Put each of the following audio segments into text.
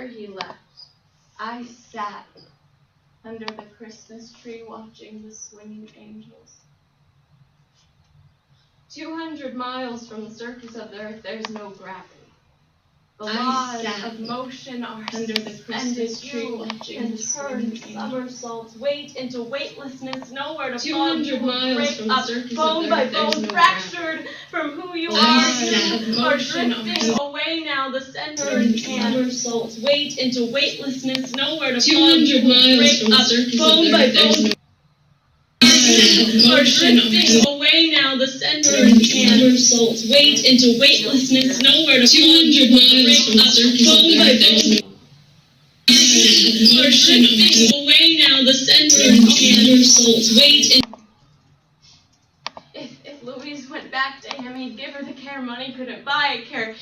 After he left, I sat under the Christmas tree watching the swinging angels. 200 miles from the surface of the earth, there's no gravity. The laws of motion are under the Christmas tree you watching can the turn swinging somersaults, weight into weightlessness, nowhere to 200 fall. You will miles break from the up surface of bone the by earth, there's bone, no fractured from who you The are. laws of You are motion are drifting away now, the center turn and somersaults, weight into weightlessness, nowhere to fall. 200 You will miles break from the up surface of bone the by earth, there's bone. no You are motion drifting away now, the center turn and somersaults, weight into weightlessness, nowhere to 200 miles from the surface of the earth, there's no you are drifting away now, the center turn and somersaults, weight into if Louise went back to him, he'd give her the care money couldn't buy. Care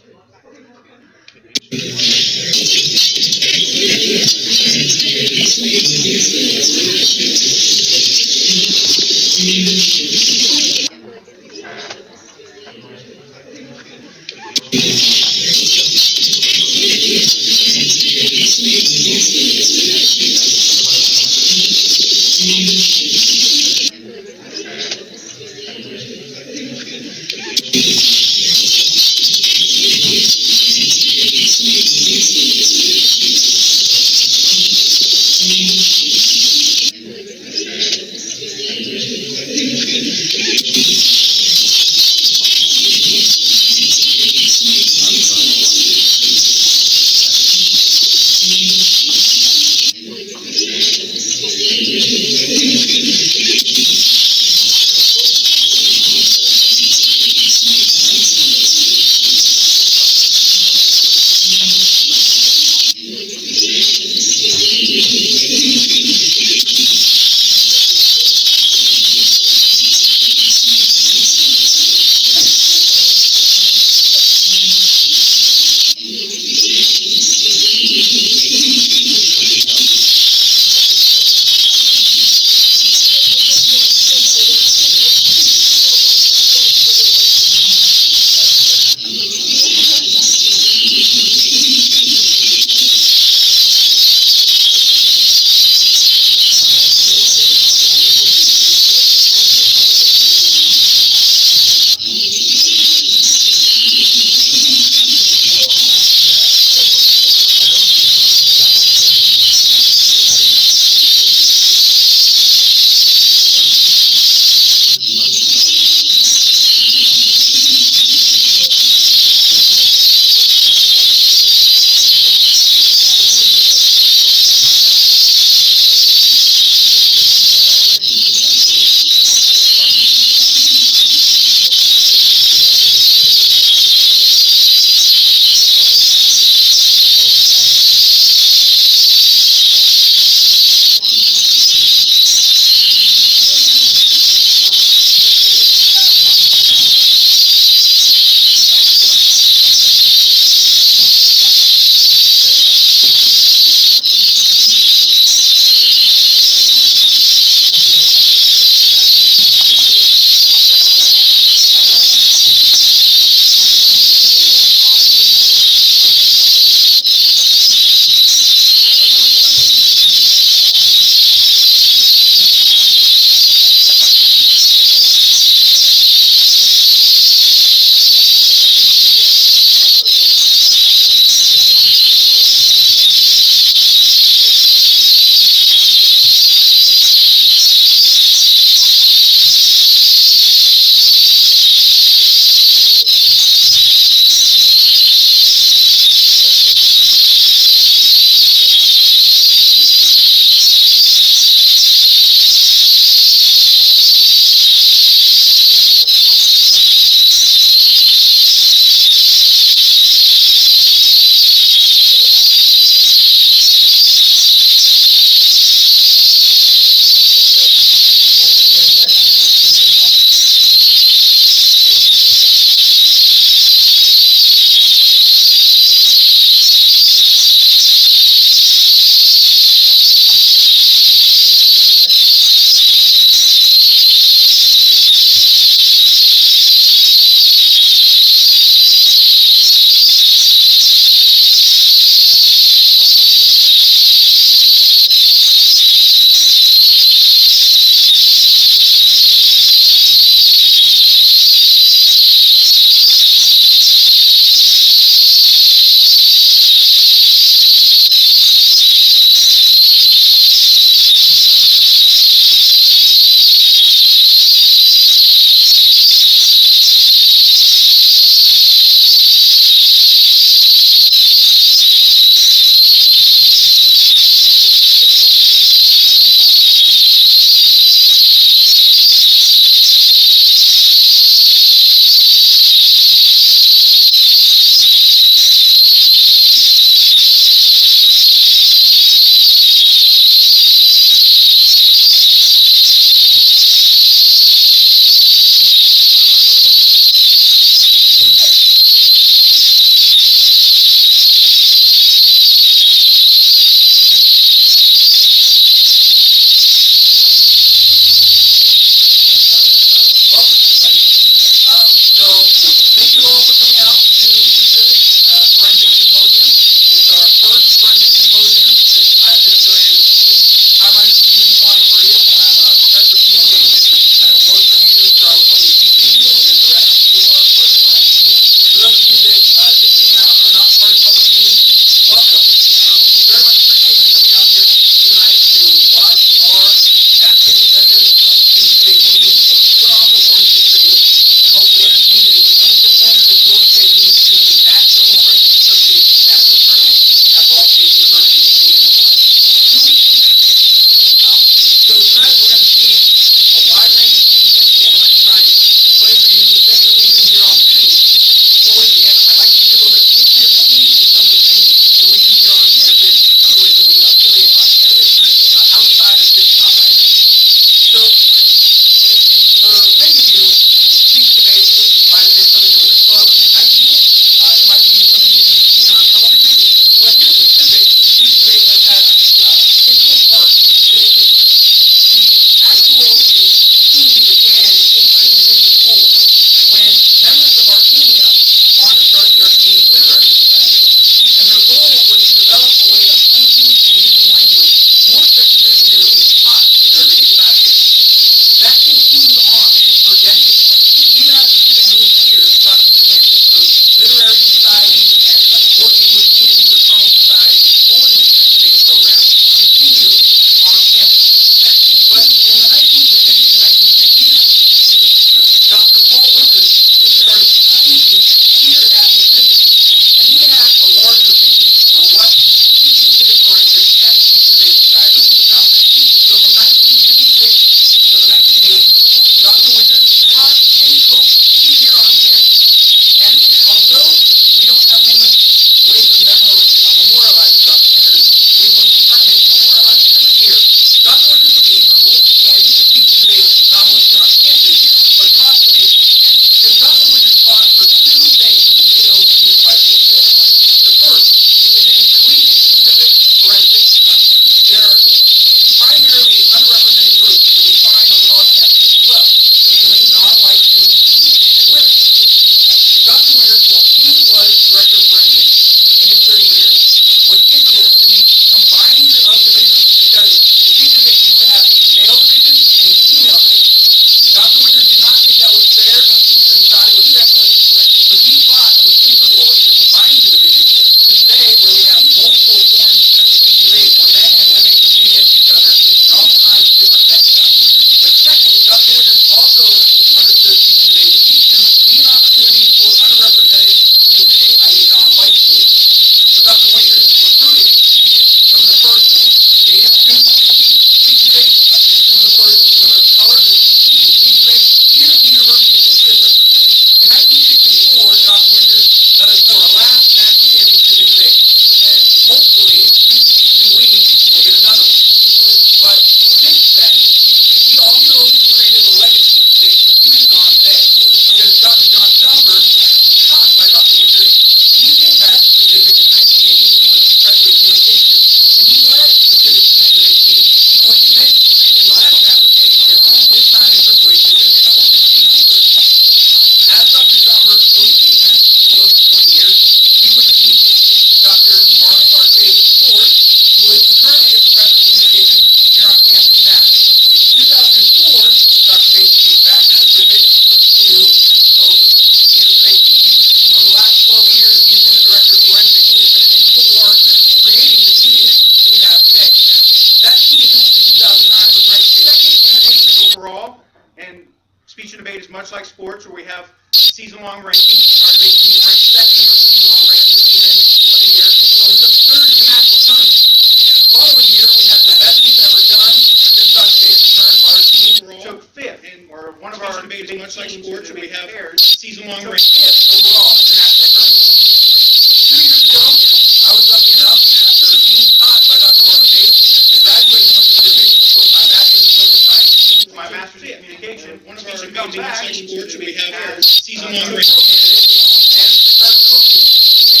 Speech and debate is much like sports, where we have season-long ranking. Our debate team is ranked second in our season-long ranking at the end of the year. And we took third in the national tournament. The following year, we had the best we've ever done since our debate return, where our team took fifth, or one of our debate is much like sports, where we have season-long ranking overall in the national tournament. 2 years ago, I was lucky enough, after being taught by Dr. Marlon Bates, to graduate from Pacific with both my bachelor's in political science and my master's in communication. One of our come back sports we have season-long ranking and start coaching teaching me.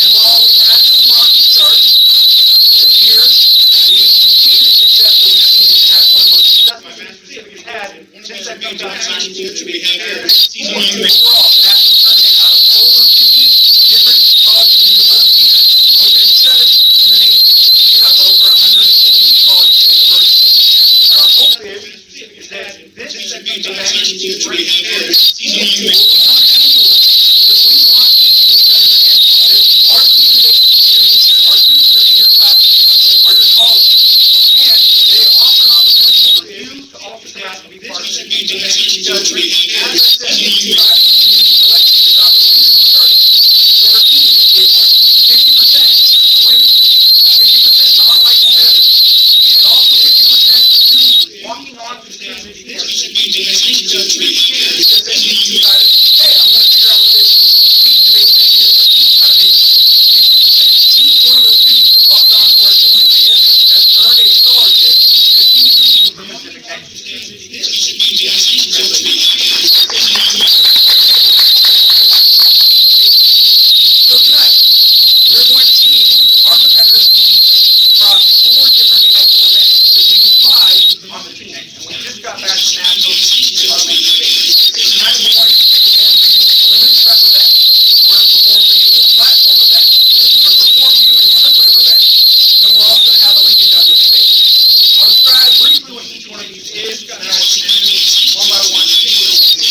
And while we had some rocky starts this year, we continue to successfully seen and had one of the most successful Pacific we've had since I've come back. Season-long ranking overall, the national tournament out of over 50 different colleges and universities. We finished seventh in the nation out of over 180 colleges and universities. And our hope is that this event will become an annual event because we want to continue to understand that our students are in your classes, are your colleges, and they offer an opportunity for you to also come out and be part of it. Because as I said, we decided to select you to Dr. Williams and started. So our team is 50% women, 50% non-white competitors, and also 50% of students walking on to the stage this year. Decided, hey, I'm going to figure out what this speech and debate thing is. Kind of interesting. 50%. Each one of those students that walked on to our team this year has earned a scholarship to continue competing for Pacific Next. So tonight, we're going to see our competitors compete across 4 different types of events that we apply on the team. And we just got back from nationals and our main debate. Tonight we're going to perform for you a limited prep event. We're going to perform for you a platform event. We're going to perform for you an interpretive event. And then we're also going to have a Lincoln Douglas debate. I'll describe briefly what each one of these is, and then I'll take you one by one to see what it will be.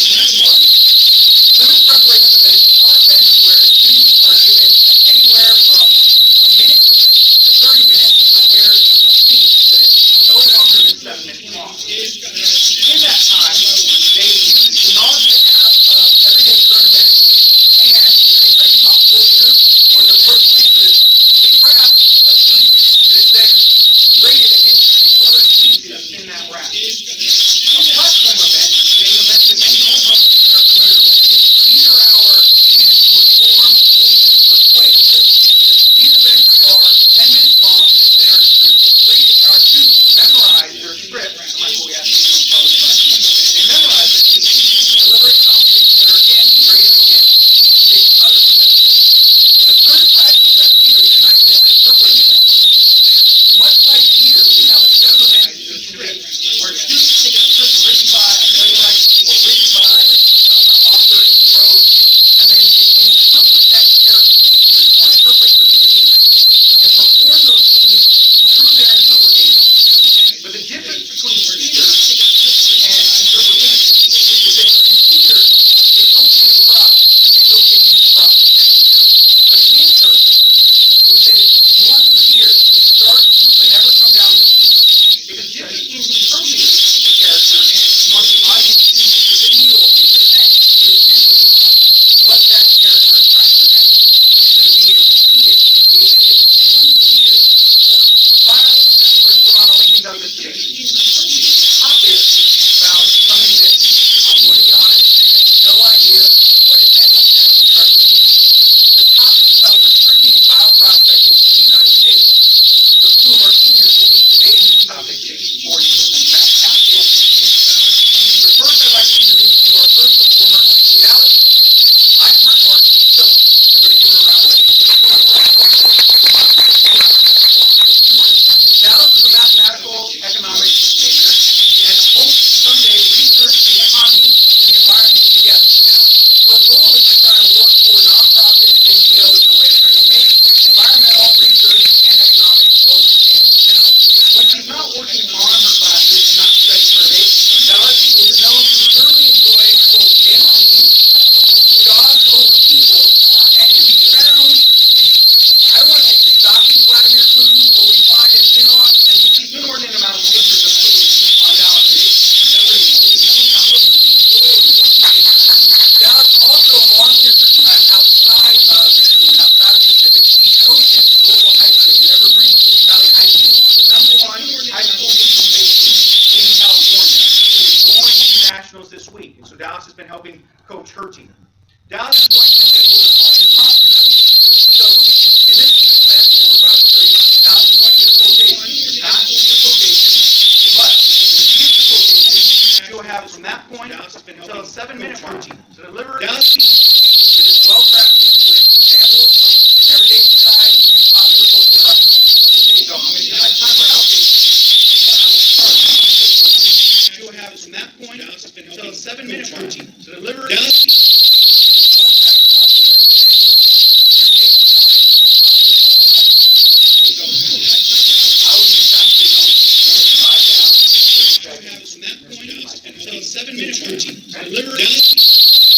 Limited preparation events are events where students are given anywhere from a minute to 30 minutes to prepare a speech that is no longer than 7 minutes long. In that time, they use the knowledge they have of everyday current events and things like pop culture or their personal interests to craft a speech that is then rated against other speeches in that round. A platform event is an event that many public speakers are familiar with. These are our chances to inform and to persuade. These events are 10 minutes long and are scripted. And our students memorize their script, unlike what we ask them to do in public speaking. They memorize it, deliver it in competition, and are again graded against 6 other competitors. The third type of event we'll show you tonight is an interpretive event. Much like theater, we have a set of events in each debate where students take a script written by a playwright or written by an author in prose, and then interpret that character or interpret those scenes and perform those scenes through their interpretation. But the difference between theater and interpretation is that in theater, it's okay to cry, it's okay to use props. But in interpret, we say that if you want the tears to start but never come down the cheek, because just in interpreting the character, you want the audience to feel, to sense, to intensity what that character is trying to present you, instead of being able to see it and engage it at the same time. Finally, we're going to put on a Lincoln Douglas debate. The topic is about something that, I'm going to be honest, I had no idea what it meant when we started the team. The topic is about restricting bioprospecting in the United States. So 2 of our seniors will be debating this topic for you in the back half. But first, I'd like to introduce you to our first performer, Dallas. I'm Mark Phillips. Everybody give her a round of Dallas is a mathematical economics major and hopes someday research the economy and the environment together. Her goal is to try and work for nonprofits and NGOs in a way of trying to make environmental research and economics both sustainable. When she's not working on her classes and not studying for debate, Dallas is known to thoroughly enjoy, quote, dancing, dogs over people, and to be found, I don't want to say stalking Vladimir Putin, but we find an inordinate amount of pictures of Putin on Dallas. been helping coach her team. Dallas is going to do what we're calling a cross country. So in this event that we're about to show you, Dallas is going to get a quotation, not only a quotation, but when she gets the quotation, she'll have from that point until a 7-minute mark to deliver a speech that is well crafted with examples from everyday society and popular cultural references. So I'm going to get my timer out. I will start. She'll have from that point until a 7-minute mark to deliver a speech that is well crafted with examples from everyday society and popular cultural references. So I'm going to get my timer out. I will use time signal to 5 down, 30 seconds. From that point until a 7-minute mark to deliver a speech.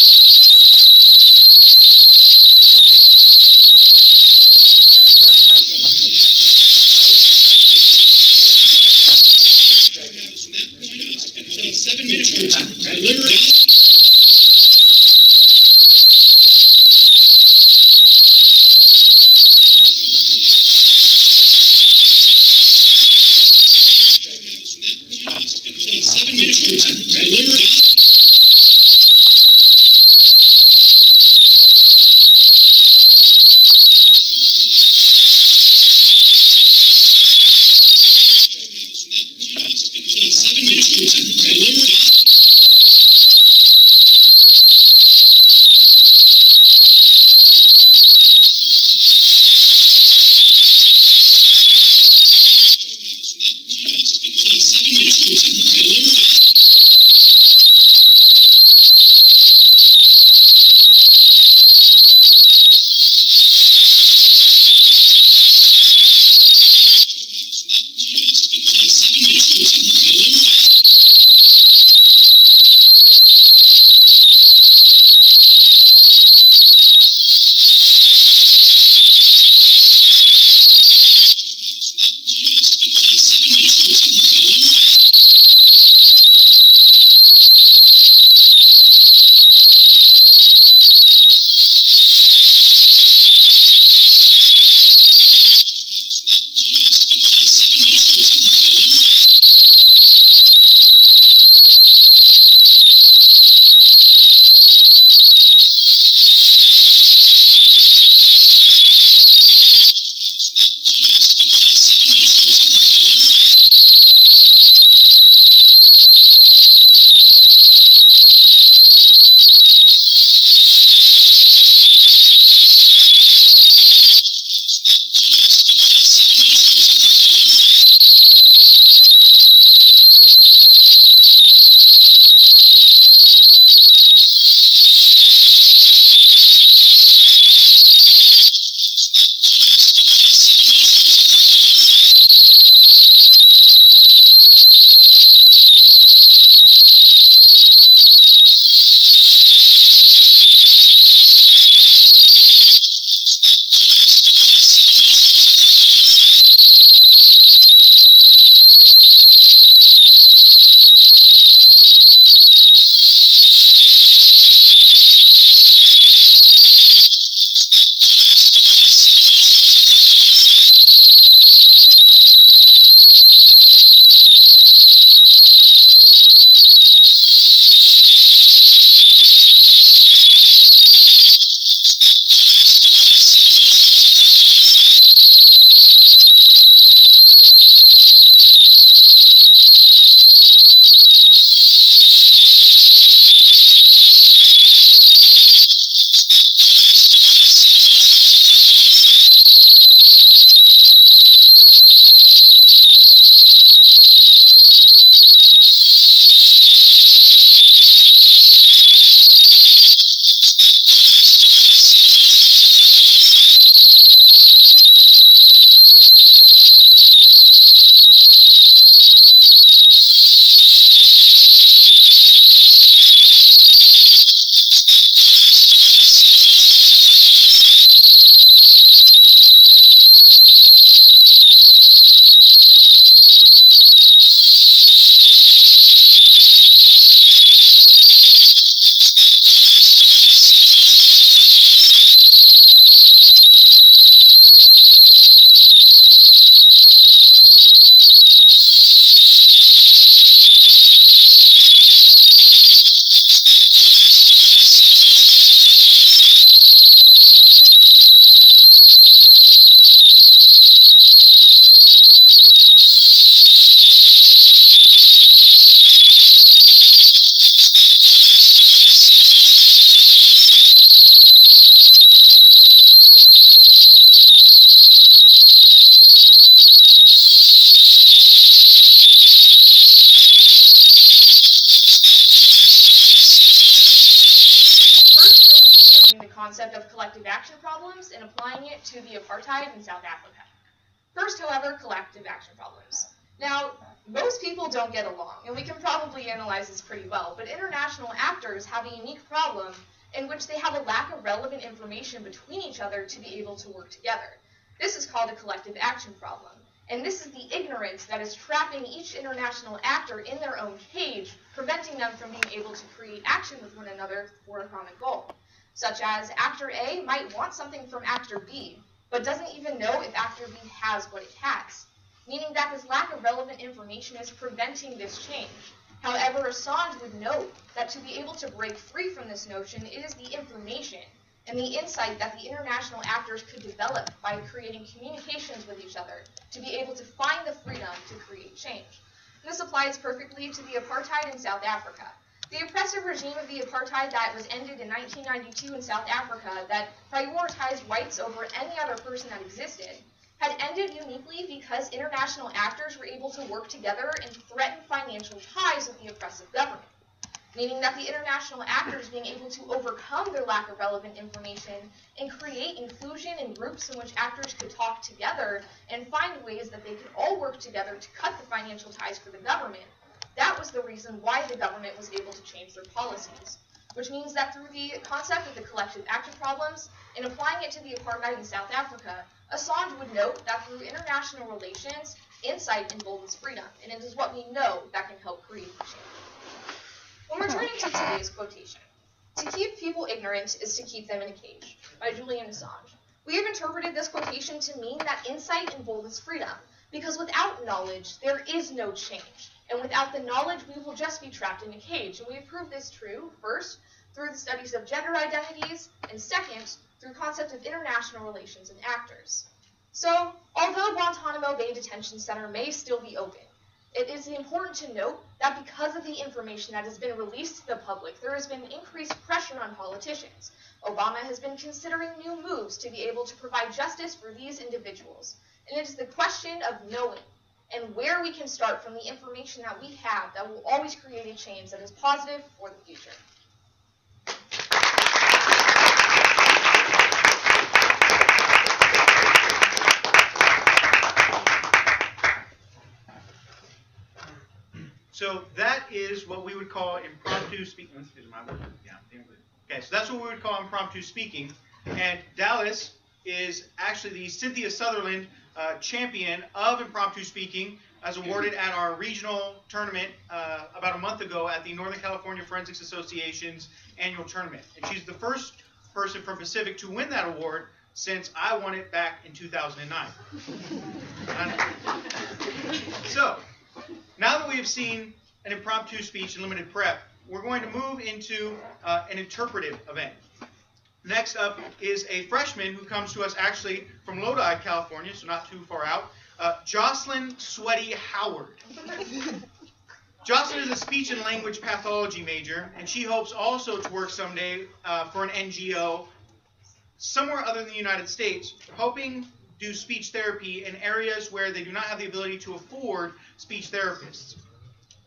First, we'll be examining the concept of collective action problems and applying it to the apartheid in South Africa. First, however, collective action problems. Now, most people don't get along, and we can probably analyze this pretty well, but international actors have a unique problem in which they have a lack of relevant information between each other to be able to work together. This is called a collective action problem, and this is the ignorance that is trapping each international actor in their own cage, preventing them from being able to create action with one another for a common goal. Such as actor A might want something from actor B, but doesn't even know if actor B has what it has, meaning that this lack of relevant information is preventing this change. However, Assange would note that to be able to break free from this notion, it is the information and the insight that the international actors could develop by creating communications with each other to be able to find the freedom to create change. And this applies perfectly to the apartheid in South Africa. The oppressive regime of the apartheid that was ended in 1992 in South Africa that prioritized whites over any other person that existed had ended uniquely because international actors were able to work together and threaten financial ties with the oppressive government, meaning that the international actors being able to overcome their lack of relevant information and create inclusion in groups in which actors could talk together and find ways that they could all work together to cut the financial ties for the government. That was the reason why the government was able to change their policies, which means that through the concept of the collective action problems and applying it to the apartheid in South Africa, Assange would note that through international relations, insight emboldens freedom, and it is what we know that can help create change. When returning to today's quotation, "To keep people ignorant is to keep them in a cage," by Julian Assange, we have interpreted this quotation to mean that insight emboldens freedom, because without knowledge, there is no change. And without the knowledge, we will just be trapped in a cage. And we have proved this true, first, through the studies of gender identities, and second, through concepts of international relations and actors. So, although Guantanamo Bay Detention Center may still be open, it is important to note that because of the information that has been released to the public, there has been increased pressure on politicians. Obama has been considering new moves to be able to provide justice for these individuals. And it is the question of knowing and where we can start from the information that we have that will always create a change that is positive for the future. So that is what we would call impromptu speaking. Okay, so that's what we would call impromptu speaking. And Dallas is actually the Cynthia Sutherland champion of impromptu speaking, as awarded at our regional tournament about a month ago at the Northern California Forensics Association's annual tournament. And she's the first person from Pacific to win that award since I won it back in 2009. So, now that we have seen an impromptu speech and limited prep, we're going to move into an interpretive event. Next up is a freshman who comes to us actually from Lodi, California, so not too far out, Jocelyn Sweaty Howard. Jocelyn is a speech and language pathology major, and she hopes also to work someday for an NGO somewhere other than the United States, hoping do speech therapy in areas where they do not have the ability to afford speech therapists.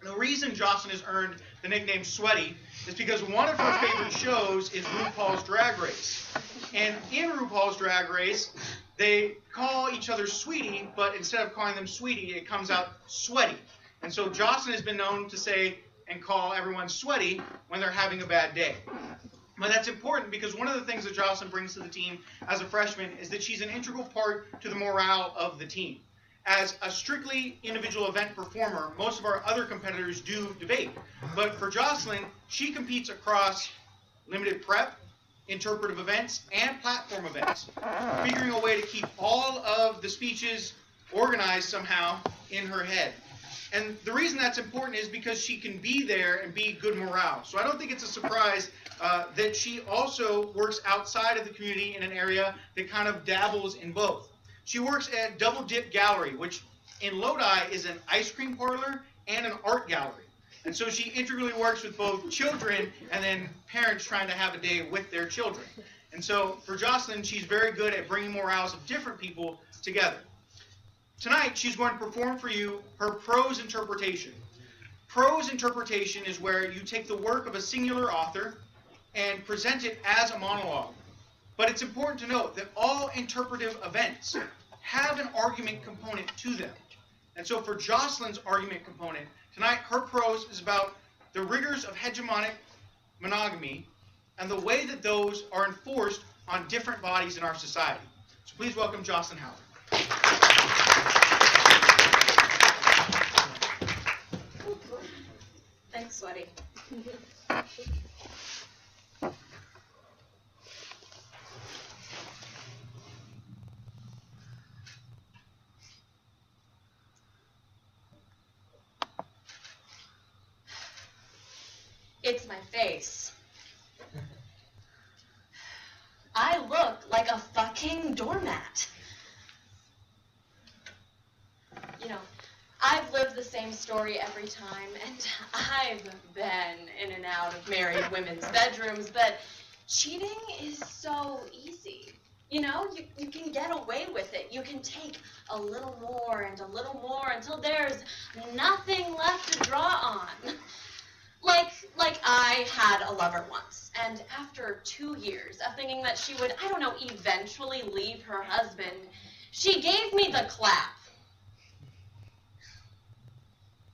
And the reason Jocelyn has earned the nickname Sweaty is because one of her favorite shows is RuPaul's Drag Race. And in RuPaul's Drag Race, they call each other Sweetie, but instead of calling them Sweetie, it comes out Sweaty. And so Jocelyn has been known to say and call everyone Sweaty when they're having a bad day. But that's important because one of the things that Jocelyn brings to the team as a freshman is that she's an integral part to the morale of the team. As a strictly individual event performer, most of our other competitors do debate. But for Jocelyn, she competes across limited prep, interpretive events, and platform events, figuring a way to keep all of the speeches organized somehow in her head. And the reason that's important is because she can be there and be good morale. So I don't think it's a surprise that she also works outside of the community in an area that kind of dabbles in both. She works at Double Dip Gallery, which in Lodi is an ice cream parlor and an art gallery. And so she integrally works with both children and then parents trying to have a day with their children. And so for Jocelyn, she's very good at bringing morales of different people together. Tonight, she's going to perform for you her prose interpretation. Prose interpretation is where you take the work of a singular author and present it as a monologue. But it's important to note that all interpretive events have an argument component to them. And so for Jocelyn's argument component, tonight her prose is about the rigors of hegemonic monogamy and the way that those are enforced on different bodies in our society. So please welcome Jocelyn Howard. Thanks, Sweaty. It's my face. I look like a fucking doormat. You know, I've lived the same story every time, and I've been in and out of married women's bedrooms, but cheating is so easy. You know, you can get away with it. You can take a little more and a little more until there's nothing left to draw on. Like I had a lover once, and after 2 years of thinking that she would, I don't know, eventually leave her husband, she gave me the clap.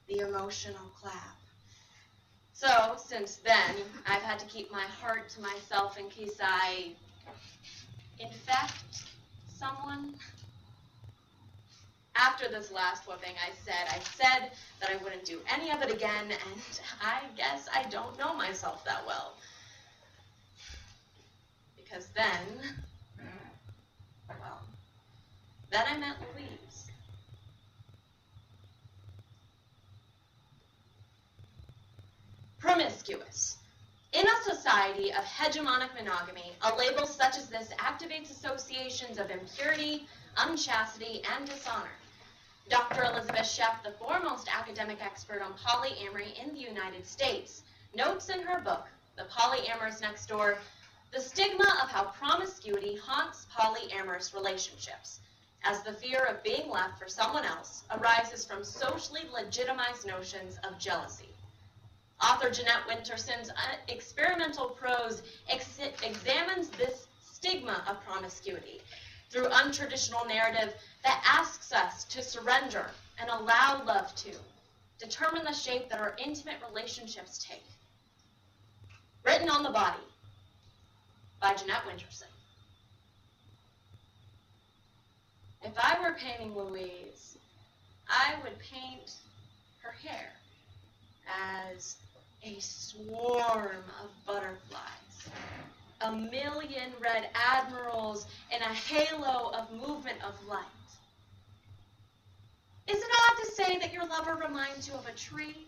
The emotional clap. So, since then, I've had to keep my heart to myself in case I infect someone. After this last whooping, I said that I wouldn't do any of it again, and I guess I don't know myself that well. Because then I met Louise. Promiscuous. In a society of hegemonic monogamy, a label such as this activates associations of impurity, unchastity, and dishonor. Dr. Elizabeth Sheff, the foremost academic expert on polyamory in the United States, notes in her book, The Polyamorous Next Door, the stigma of how promiscuity haunts polyamorous relationships, as the fear of being left for someone else arises from socially legitimized notions of jealousy. Author Jeanette Winterson's experimental prose examines this stigma of promiscuity through untraditional narrative that asks us to surrender and allow love to determine the shape that our intimate relationships take. Written on the Body by Jeanette Winterson. If I were painting Louise, I would paint her hair as a swarm of butterflies, a million red admirals in a halo of movement of light. Is it odd to say that your lover reminds you of a tree?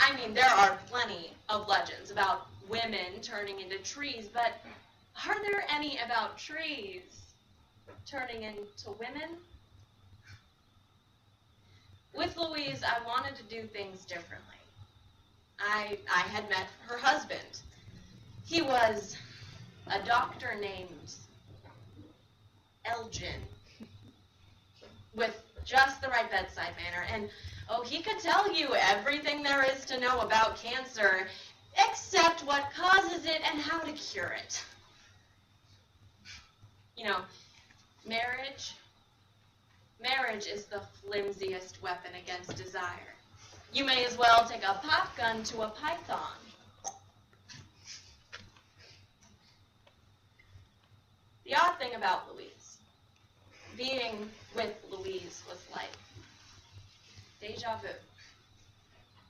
I mean, there are plenty of legends about women turning into trees, but are there any about trees turning into women? With Louise, I wanted to do things differently. I had met her husband. He was a doctor named Elgin, with just the right bedside manner, and he could tell you everything there is to know about cancer, except what causes it and how to cure it. You know, marriage is the flimsiest weapon against desire. You may as well take a pop gun to a python. The odd thing about Louise, being with Louise was like deja vu.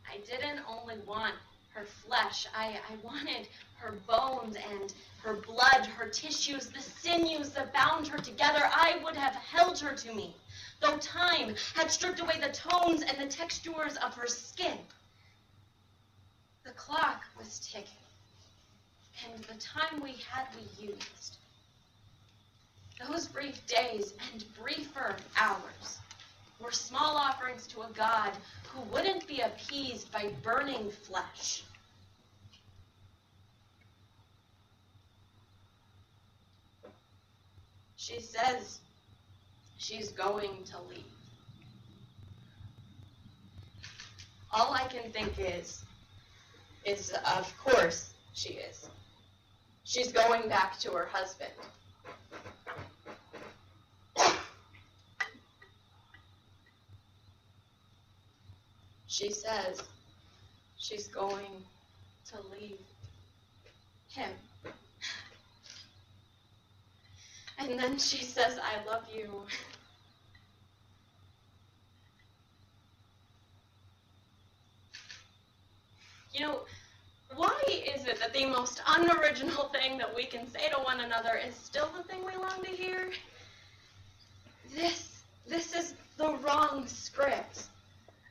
I didn't only want her flesh, I wanted her bones and her blood, her tissues, the sinews that bound her together. I would have held her to me, though time had stripped away the tones and the textures of her skin. The clock was ticking, and the time we used. Those brief days and briefer hours were small offerings to a God who wouldn't be appeased by burning flesh. She says she's going to leave. All I can think is of course she is. She's going back to her husband. She says she's going to leave him. And then she says, I love you. You know, why is it that the most unoriginal thing that we can say to one another is still the thing we long to hear? This is the wrong script.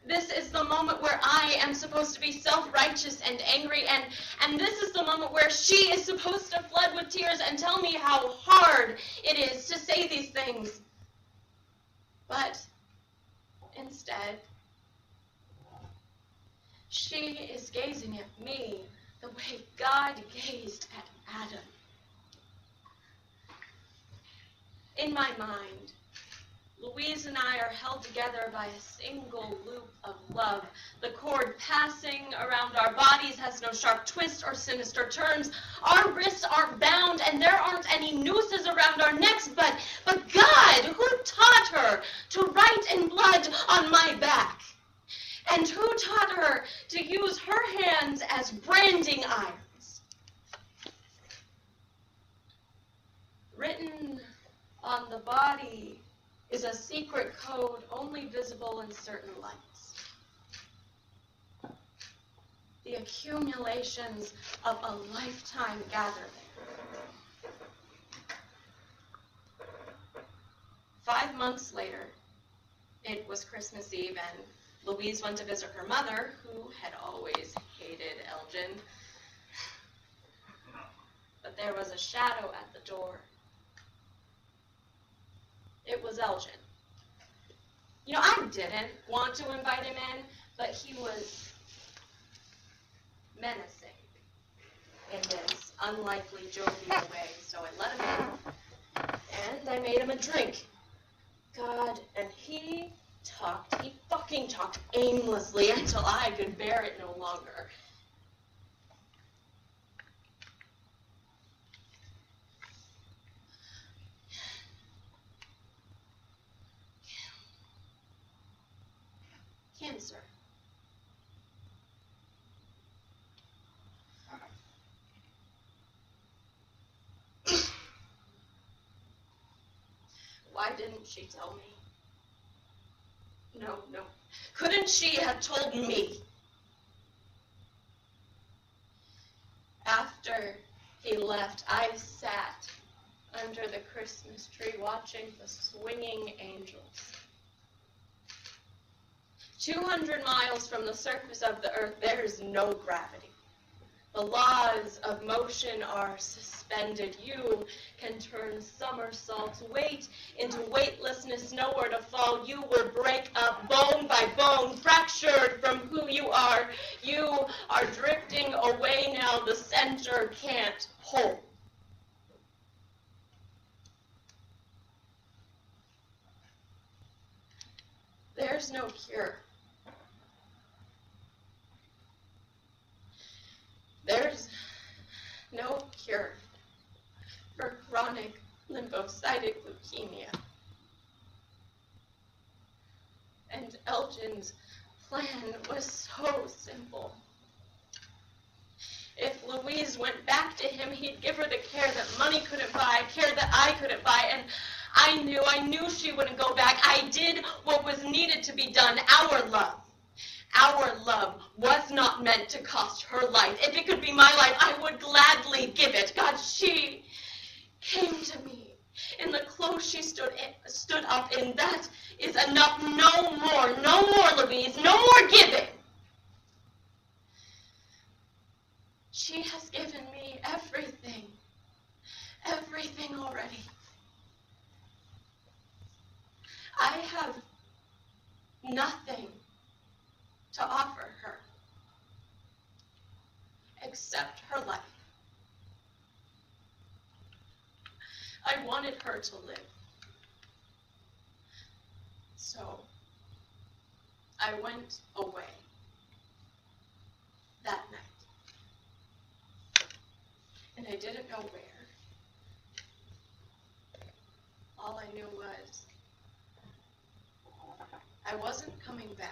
This is the moment where I am supposed to be self-righteous and angry, and this is the moment where she is supposed to flood with tears and tell me how hard it is to say these things. But instead, she is gazing at me the way God gazed at Adam. In my mind, Louise and I are held together by a single loop of love. The cord passing around our bodies has no sharp twists or sinister turns. Our wrists aren't bound, and there aren't any nooses around our necks, but God, who taught her to write in blood on my back? And who taught her to use her hands as branding irons? Written on the body is a secret code only visible in certain lights. The accumulations of a lifetime gather there. 5 months later, it was Christmas Eve, and Louise went to visit her mother, who had always hated Elgin. But there was a shadow at the door. It was Elgin. You know, I didn't want to invite him in, but he was menacing in this unlikely, jovial way, so I let him in, and I made him a drink. God, and he fucking talked aimlessly until I could bear it no longer. Cancer. Why didn't she tell me? No. Couldn't she have told me? After he left, I sat under the Christmas tree watching the swinging angels. 200 miles from the surface of the earth, there is no gravity. The laws of motion are suspended. You can turn somersaults, weight into weightlessness, nowhere to fall. You will break up bone by bone, fractured from who you are. You are drifting away now. The center can't hold. There's no cure. There's no cure for chronic lymphocytic leukemia. And Elgin's plan was so simple. If Louise went back to him, he'd give her the care that money couldn't buy, care that I couldn't buy, and I knew she wouldn't go back. I did what was needed to be done. Our love was not meant to cost her life. If it could be my life, I would gladly give it. God, she came to me in the clothes she stood up in. That is enough. No more, Louise. No more giving. She has given me everything already. I have nothing to offer her except her life. I wanted her to live. So I went away that night. And I didn't know where. All I knew was I wasn't coming back.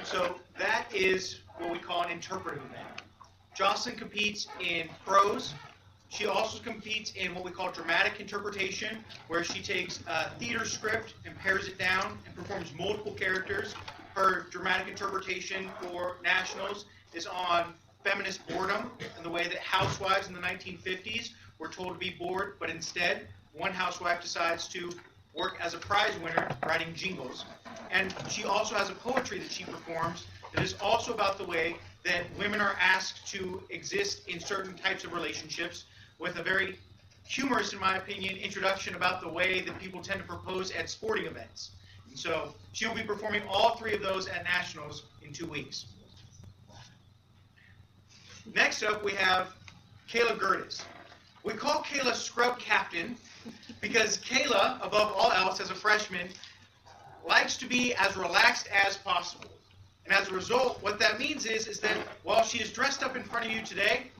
So that is what we call an interpretive event. Jocelyn competes in prose. She also competes in what we call dramatic interpretation, where she takes a theater script and pares it down and performs multiple characters. Her dramatic interpretation for nationals is on feminist boredom and the way that housewives in the 1950s were told to be bored, but instead one housewife decides to work as a prize winner writing jingles. And she also has a poetry that she performs that is also about the way that women are asked to exist in certain types of relationships, with a very humorous, in my opinion, introduction about the way that people tend to propose at sporting events. And so she will be performing all three of those at Nationals in 2 weeks. Next up, we have Kayla Gertis. We call Kayla Scrub Captain because Kayla, above all else, as a freshman, likes to be as relaxed as possible. And as a result, what that means is that while she is dressed up in front of you today,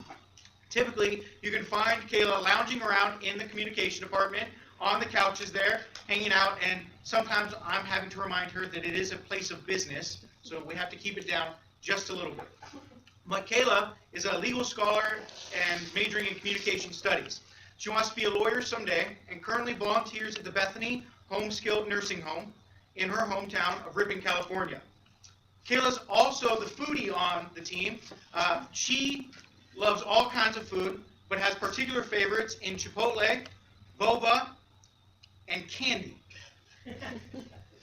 typically you can find Kayla lounging around in the communication department, on the couches there, hanging out, and sometimes I'm having to remind her that it is a place of business, so we have to keep it down just a little bit. But Kayla is a legal scholar and majoring in communication studies. She wants to be a lawyer someday and currently volunteers at the Bethany Home Skilled Nursing Home in her hometown of Ripon, California. Kayla's also the foodie on the team. She loves all kinds of food, but has particular favorites in Chipotle, boba, and candy.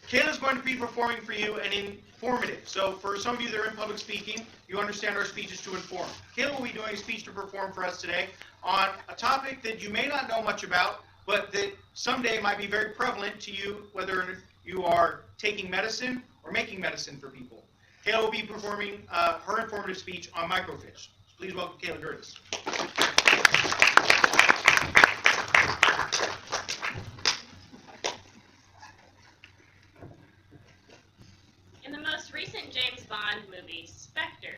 Kayla's going to be performing for you an informative. So for some of you that are in public speaking, you understand our speech is to inform. Kayla will be doing a speech to perform for us today on a topic that you may not know much about, but that someday might be very prevalent to you, whether you are taking medicine or making medicine for people. Kayla will be performing her informative speech on microfish. So please welcome Kayla Gertis. In the most recent James Bond movie, Spectre,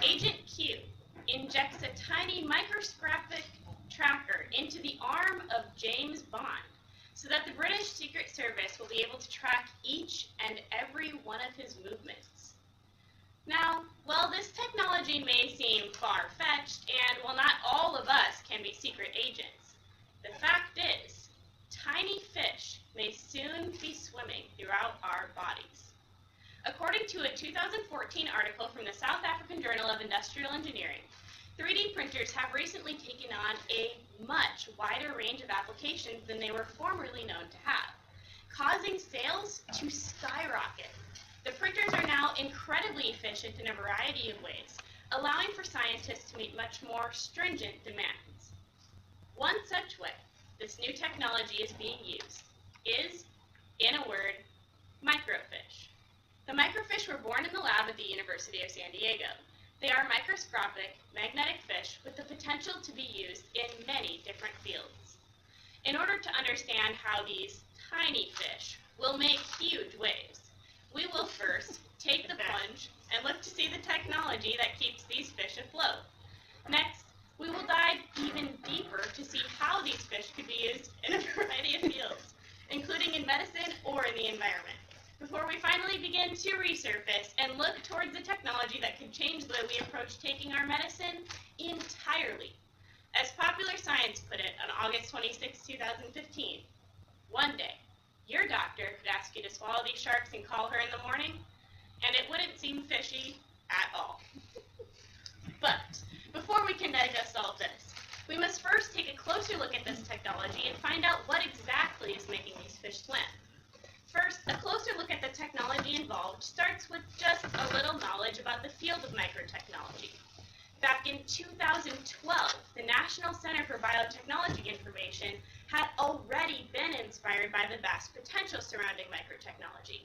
Agent Q injects a tiny microscopic tracker into the arm of James Bond so that the British Secret Service will be able to track each and every one of his movements. Now, while this technology may seem far-fetched, and while not all of us can be secret agents, the fact is, tiny fish may soon be swimming throughout our bodies. According to a 2014 article from the South African Journal of Industrial Engineering, 3D printers have recently taken on a much wider range of applications than they were formerly known to have, causing sales to skyrocket. The printers are now incredibly efficient in a variety of ways, allowing for scientists to meet much more stringent demands. One such way this new technology is being used is, in a word, microfish. The microfish were born in the lab at the University of San Diego. They are microscopic, magnetic fish with the potential to be used in many different fields. In order to understand how these tiny fish will make huge waves, we will first take the plunge and look to see the technology that keeps these fish afloat. Next, we will dive even deeper to see how these fish could be used in a variety of fields, including in medicine or in the environment, before we finally begin to resurface and look towards the technology that could change the way we approach taking our medicine entirely. As Popular Science put it on August 26, 2015, one day, your doctor could ask you to swallow these sharks and call her in the morning, and it wouldn't seem fishy at all. But before we can digest all of this, we must first take a closer look at this technology and find out what exactly is making these fish swim. First, a closer look at the technology involved starts with just a little knowledge about the field of microtechnology. Back in 2012, the National Center for Biotechnology Information had already been inspired by the vast potential surrounding microtechnology.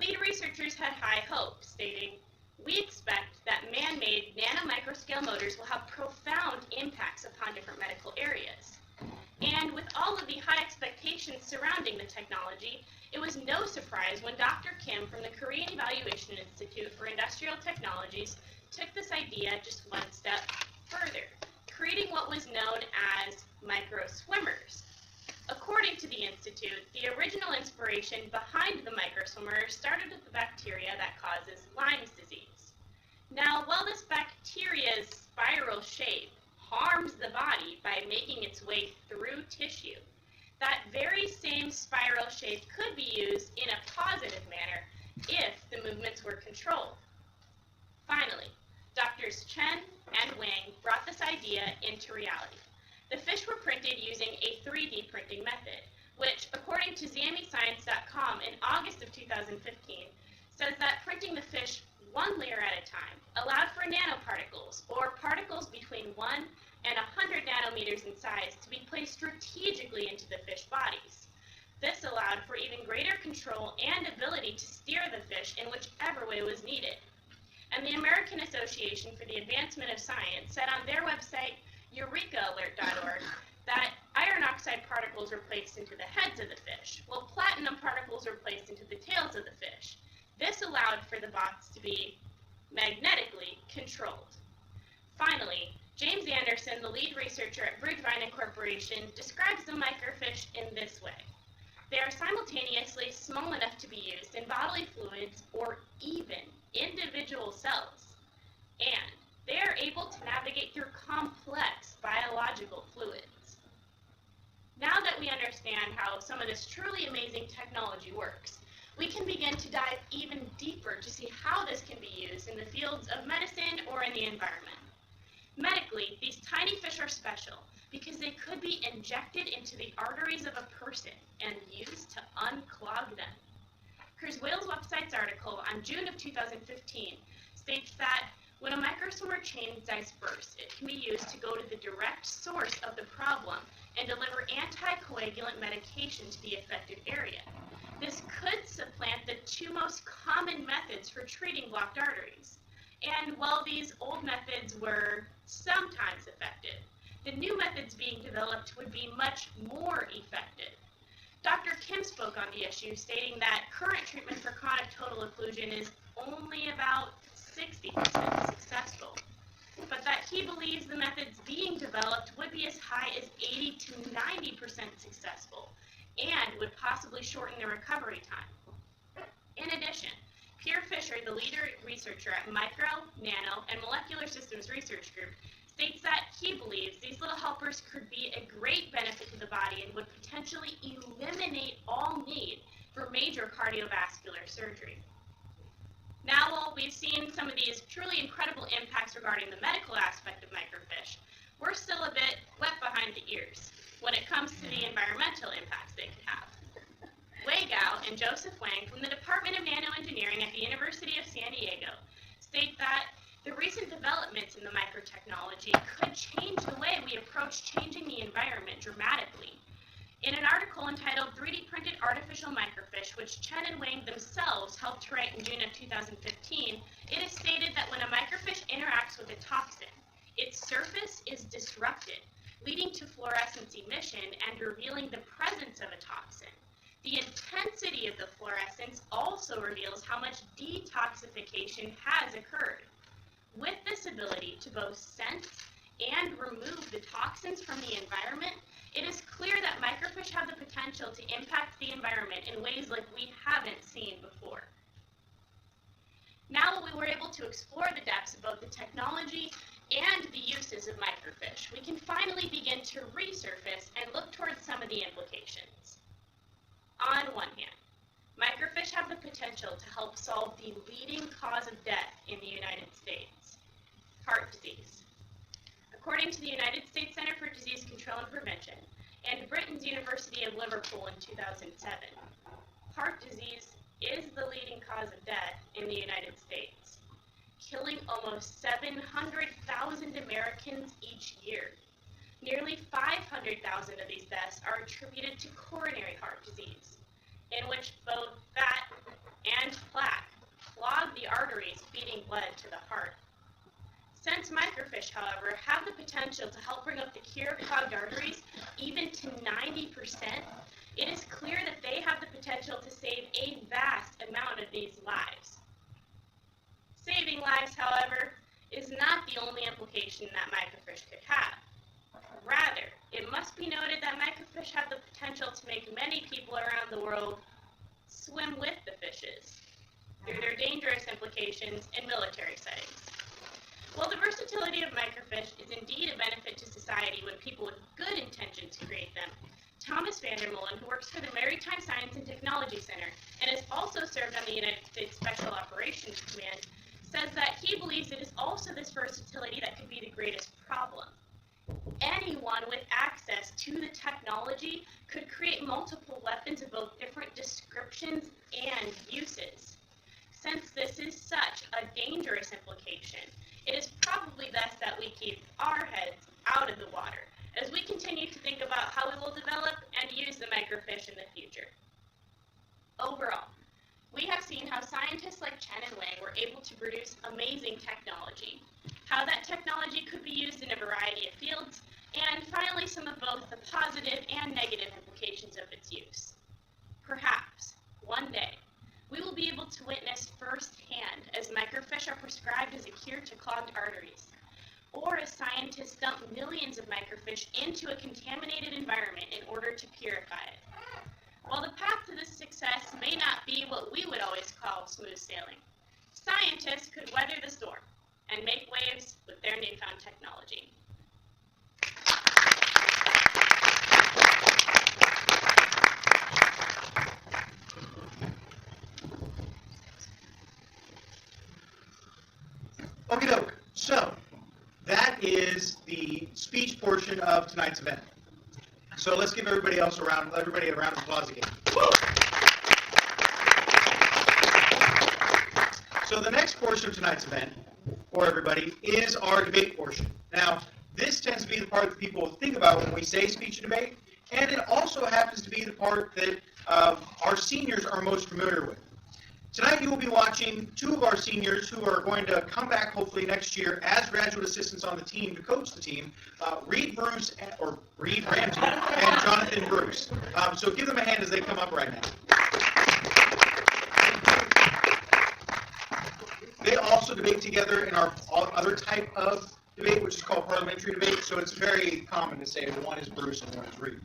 Lead researchers had high hopes, stating, "We expect that man-made nanomicroscale motors will have profound impacts upon different medical areas." And with all of the high expectations surrounding the technology, it was no surprise when Dr. Kim from the Korean Evaluation Institute for Industrial Technologies took this idea just one step further, creating what was known as microswimmers. According to the Institute, the original inspiration behind the microswimmer started with the bacteria that causes Lyme's disease. Now, while this bacteria's spiral shape harms the body by making its way through tissue, that very same spiral shape could be used in a positive manner if the movements were controlled. Finally, Drs. Chen and Wang brought this idea into reality. The fish were printed using a 3D printing method, which, according to ZamiScience.com in August of 2015, says that printing the fish one layer at a time allowed for nanoparticles, or particles between 1 and 100 nanometers in size, to be placed strategically into the fish bodies. This allowed for even greater control and ability to steer the fish in whichever way was needed. And the American Association for the Advancement of Science said on their website, eurekalert.org, that iron oxide particles were placed into the heads of the fish, while platinum particles were placed into the tails of the fish. This allowed for the bots to be magnetically controlled. Finally, James Anderson, the lead researcher at Bridgevine Incorporation, describes the microfish in this way. They are simultaneously small enough to be used in bodily fluids or even individual cells, and they are able to navigate through complex biological fluids. Now that we understand how some of this truly amazing technology works, we can begin to dive even deeper to see how this can be used in the fields of medicine or in the environment. Medically, these tiny fish are special because they could be injected into the arteries of a person and used to unclog them. Kurzweil's website's article on June of 2015 states that when a microswimmer chain disperses, it can be used to go to the direct source of the problem and deliver anticoagulant medication to the affected area. This could supplant the two most common methods for treating blocked arteries. And while these old methods were sometimes effective, the new methods being developed would be much more effective. Dr. Kim spoke on the issue, stating that current treatment for chronic total occlusion is only about 60% successful, but that he believes the methods being developed would be as high as 80 to 90% successful and would possibly shorten the recovery time. In addition, Pierre Fisher, the lead researcher at Micro, Nano, and Molecular Systems Research Group, states that he believes these little helpers could be a great benefit to the body and would potentially eliminate all need for major cardiovascular surgery. Now, while we've seen some of these truly incredible impacts regarding the medical aspect of microfish, we're still a bit wet behind the ears when it comes to the environmental impacts they could have. Wei Gao and Joseph Wang from the Department of Nanoengineering at the University of San Diego state that the recent developments in the microtechnology could change the way we approach changing the environment dramatically. In an article entitled 3D Printed Artificial Microfish, which Chen and Wang themselves helped to write in June of 2015, it is stated that when a microfish interacts with a toxin, its surface is disrupted, leading to fluorescence emission and revealing the presence of a toxin. The intensity of the fluorescence also reveals how much detoxification has occurred. With this ability to both sense and remove the toxins from the environment, it is clear that microfish have the potential to impact the environment in ways like we haven't seen before. Now that we were able to explore the depths of both the technology and the uses of microfish, we can finally begin to resurface and look towards some of the implications. On one hand, microfish have the potential to help solve the leading cause of death in the United States, heart disease. According to the United States Center for Disease Control and Prevention and Britain's University of Liverpool in 2007, heart disease is the leading cause of death in the United States, killing almost 700,000 Americans each year. Nearly 500,000 of these deaths are attributed to coronary heart disease, in which both fat and plaque clog the arteries feeding blood to the heart. Since microfish, however, have the potential to help bring up the cure of clogged arteries even to 90%, it is clear that they have the potential to save a vast amount of these lives. Saving lives, however, is not the only implication that microfish could have. Rather, it must be noted that microfish have the potential to make many people around the world swim with the fishes through their dangerous implications in military settings. While the versatility of microfish is indeed a benefit to society when people with good intentions create them, Thomas Vandermolen, who works for the Maritime Science and Technology Center and has also served on the United States Special Operations Command, says that he believes it is also this versatility that could be the greatest problem. Anyone with access to the technology could create multiple weapons of both different descriptions and uses. Since this is such a dangerous implication, it is probably best that we keep our heads out of the water as we continue to think about how we will develop and use the microfish in the future. Overall, we have seen how scientists like Chen and Wang were able to produce amazing technology, how that technology could be used in a variety of fields, and finally some of both the positive and negative implications of its use. Perhaps, one day, we will be able to witness firsthand as microfish are prescribed as a cure to clogged arteries, or as scientists dump millions of microfish into a contaminated environment in order to purify it. While the path to this success may not be what we would always call smooth sailing, scientists could weather the storm and make waves with their newfound technology. Okay, doke. So that is the speech portion of tonight's event. So let's give everybody a round of applause again. Woo! So the next portion of tonight's event for everybody is our debate portion. Now, this tends to be the part that people think about when we say speech and debate, and it also happens to be the part that our seniors are most familiar with. Tonight you will be watching two of our seniors who are going to come back hopefully next year as graduate assistants on the team to coach the team, Reed Ramsey and Jonathan Bruce. So give them a hand as they come up right now. They also debate together in our other type of debate, which is called parliamentary debate, so it's very common to say one is Bruce and one is Reed.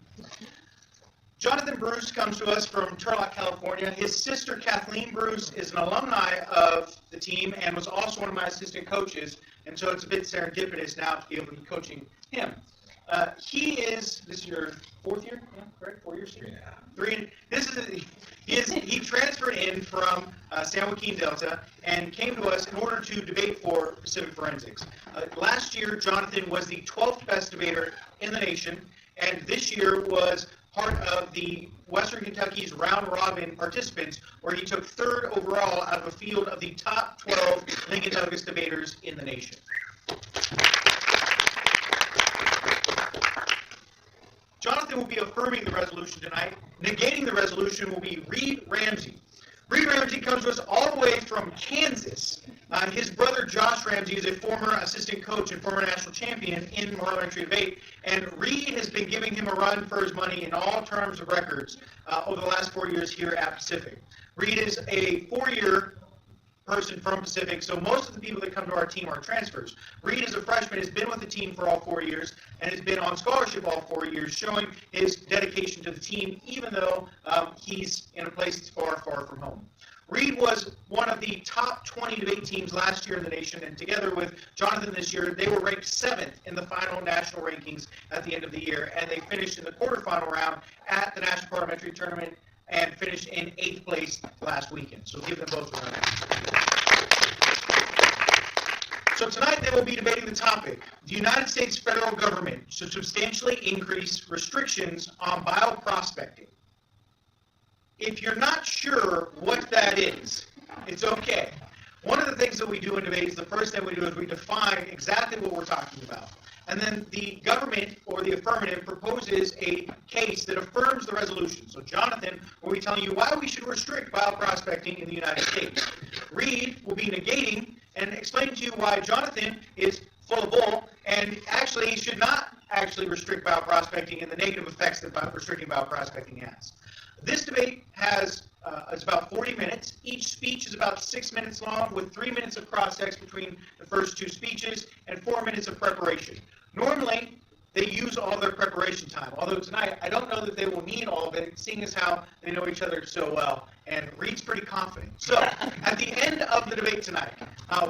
Jonathan Bruce comes to us from Turlock, California. His sister, Kathleen Bruce, is an alumni of the team and was also one of my assistant coaches, and so it's a bit serendipitous now to be able to be coaching him. This is your fourth year? Yeah, correct? 4 years? Yeah. He transferred in from San Joaquin Delta and came to us in order to debate for Pacific Forensics. Last year, Jonathan was the 12th best debater in the nation, and this year was part of the Western Kentucky's round-robin participants, where he took third overall out of a field of the top 12 Lincoln Douglas debaters in the nation. Jonathan will be affirming the resolution tonight. Negating the resolution will be Reed Ramsey. Reed Ramsey comes to us all the way from Kansas. His brother Josh Ramsey is a former assistant coach and former national champion in parliamentary debate, and Reed has been giving him a run for his money in all terms of records over the last 4 years here at Pacific. Reed is a 4-year person from Pacific, so most of the people that come to our team are transfers. Reed, as a freshman, has been with the team for all 4 years and has been on scholarship all 4 years, showing his dedication to the team, even though he's in a place that's far, far from home. Reed was one of the top 20 debate teams last year in the nation, and together with Jonathan this year, they were ranked 7th in the final national rankings at the end of the year, and they finished in the quarterfinal round at the National Parliamentary Tournament and finished in 8th place last weekend. So give them both a round. So tonight they will be debating the topic: the United States federal government should substantially increase restrictions on bioprospecting. If you're not sure what that is, it's okay. One of the things that we do in debate is the first thing we do is we define exactly what we're talking about. and then the government or the affirmative proposes a case that affirms the resolution. So Jonathan will be telling you why we should restrict bioprospecting in the United States. Reed will be negating and explaining to you why Jonathan is full of bull and actually should not actually restrict bioprospecting and the negative effects that restricting bioprospecting has. This debate has it's about 40 minutes. Each speech is about 6 minutes long with 3 minutes of cross-text between the first two speeches and 4 minutes of preparation. Normally, they use all their preparation time, although tonight I don't know that they will need all of it, seeing as how they know each other so well, and Reed's pretty confident. So, at the end of the debate tonight,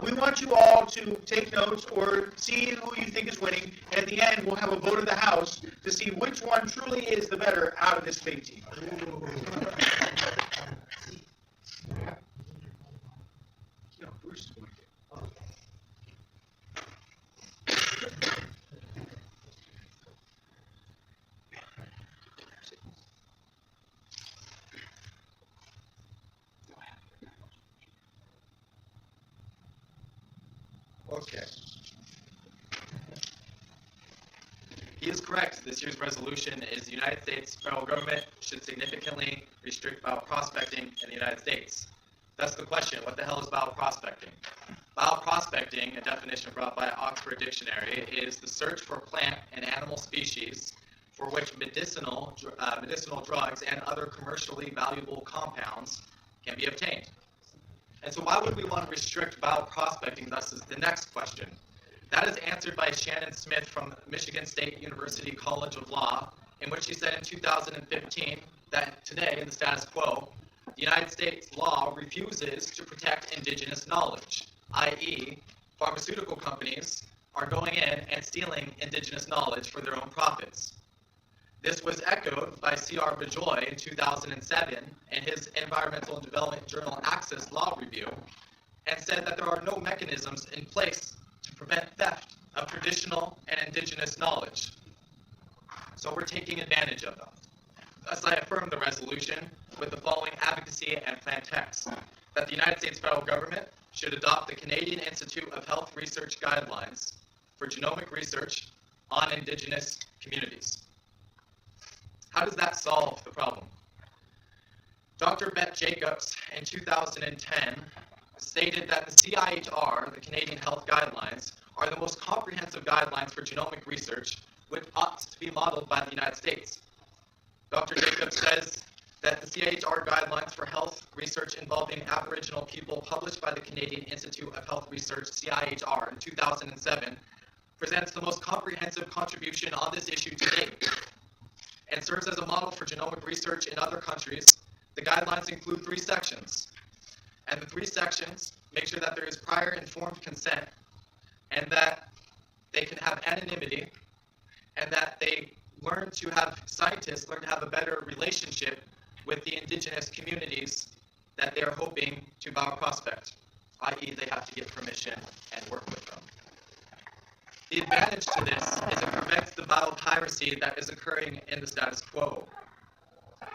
we want you all to take notes or see who you think is winning, and at the end we'll have a vote of the House to see which one truly is the better out of this debate team. No, Bruce is winning. Okay. He is correct. This year's resolution is the United States federal government should significantly restrict bioprospecting in the United States. That's the question. What the hell is bioprospecting? Bioprospecting, a definition brought by Oxford Dictionary, is the search for plant and animal species for which medicinal drugs and other commercially valuable compounds can be obtained. And so why would we want to restrict bioprospecting? Thus is the next question. That is answered by Shannon Smith from Michigan State University College of Law, in which she said in 2015 that today, in the status quo, the United States law refuses to protect indigenous knowledge, i.e., pharmaceutical companies are going in and stealing indigenous knowledge for their own profits. This was echoed by C.R. Bejoy in 2007 in his Environmental and Development Journal Access Law Review, and said that there are no mechanisms in place to prevent theft of traditional and indigenous knowledge. So we're taking advantage of them. Thus, I affirm the resolution with the following advocacy and plain text: that the United States federal government should adopt the Canadian Institute of Health Research guidelines for genomic research on indigenous communities. How does that solve the problem? Dr. Beth Jacobs in 2010 stated that the CIHR, the Canadian Health Guidelines, are the most comprehensive guidelines for genomic research, which ought to be modeled by the United States. Dr. Jacobs says that the CIHR guidelines for health research involving Aboriginal people, published by the Canadian Institute of Health Research, CIHR, in 2007, presents the most comprehensive contribution on this issue to date, and serves as a model for genomic research in other countries. The guidelines include 3 sections, and the 3 sections make sure that there is prior informed consent, and that they can have anonymity, and that they scientists learn to have a better relationship with the indigenous communities that they are hoping to bioprospect, i.e. they have to get permission and work with them. The advantage to this is it prevents the biopiracy that is occurring in the status quo.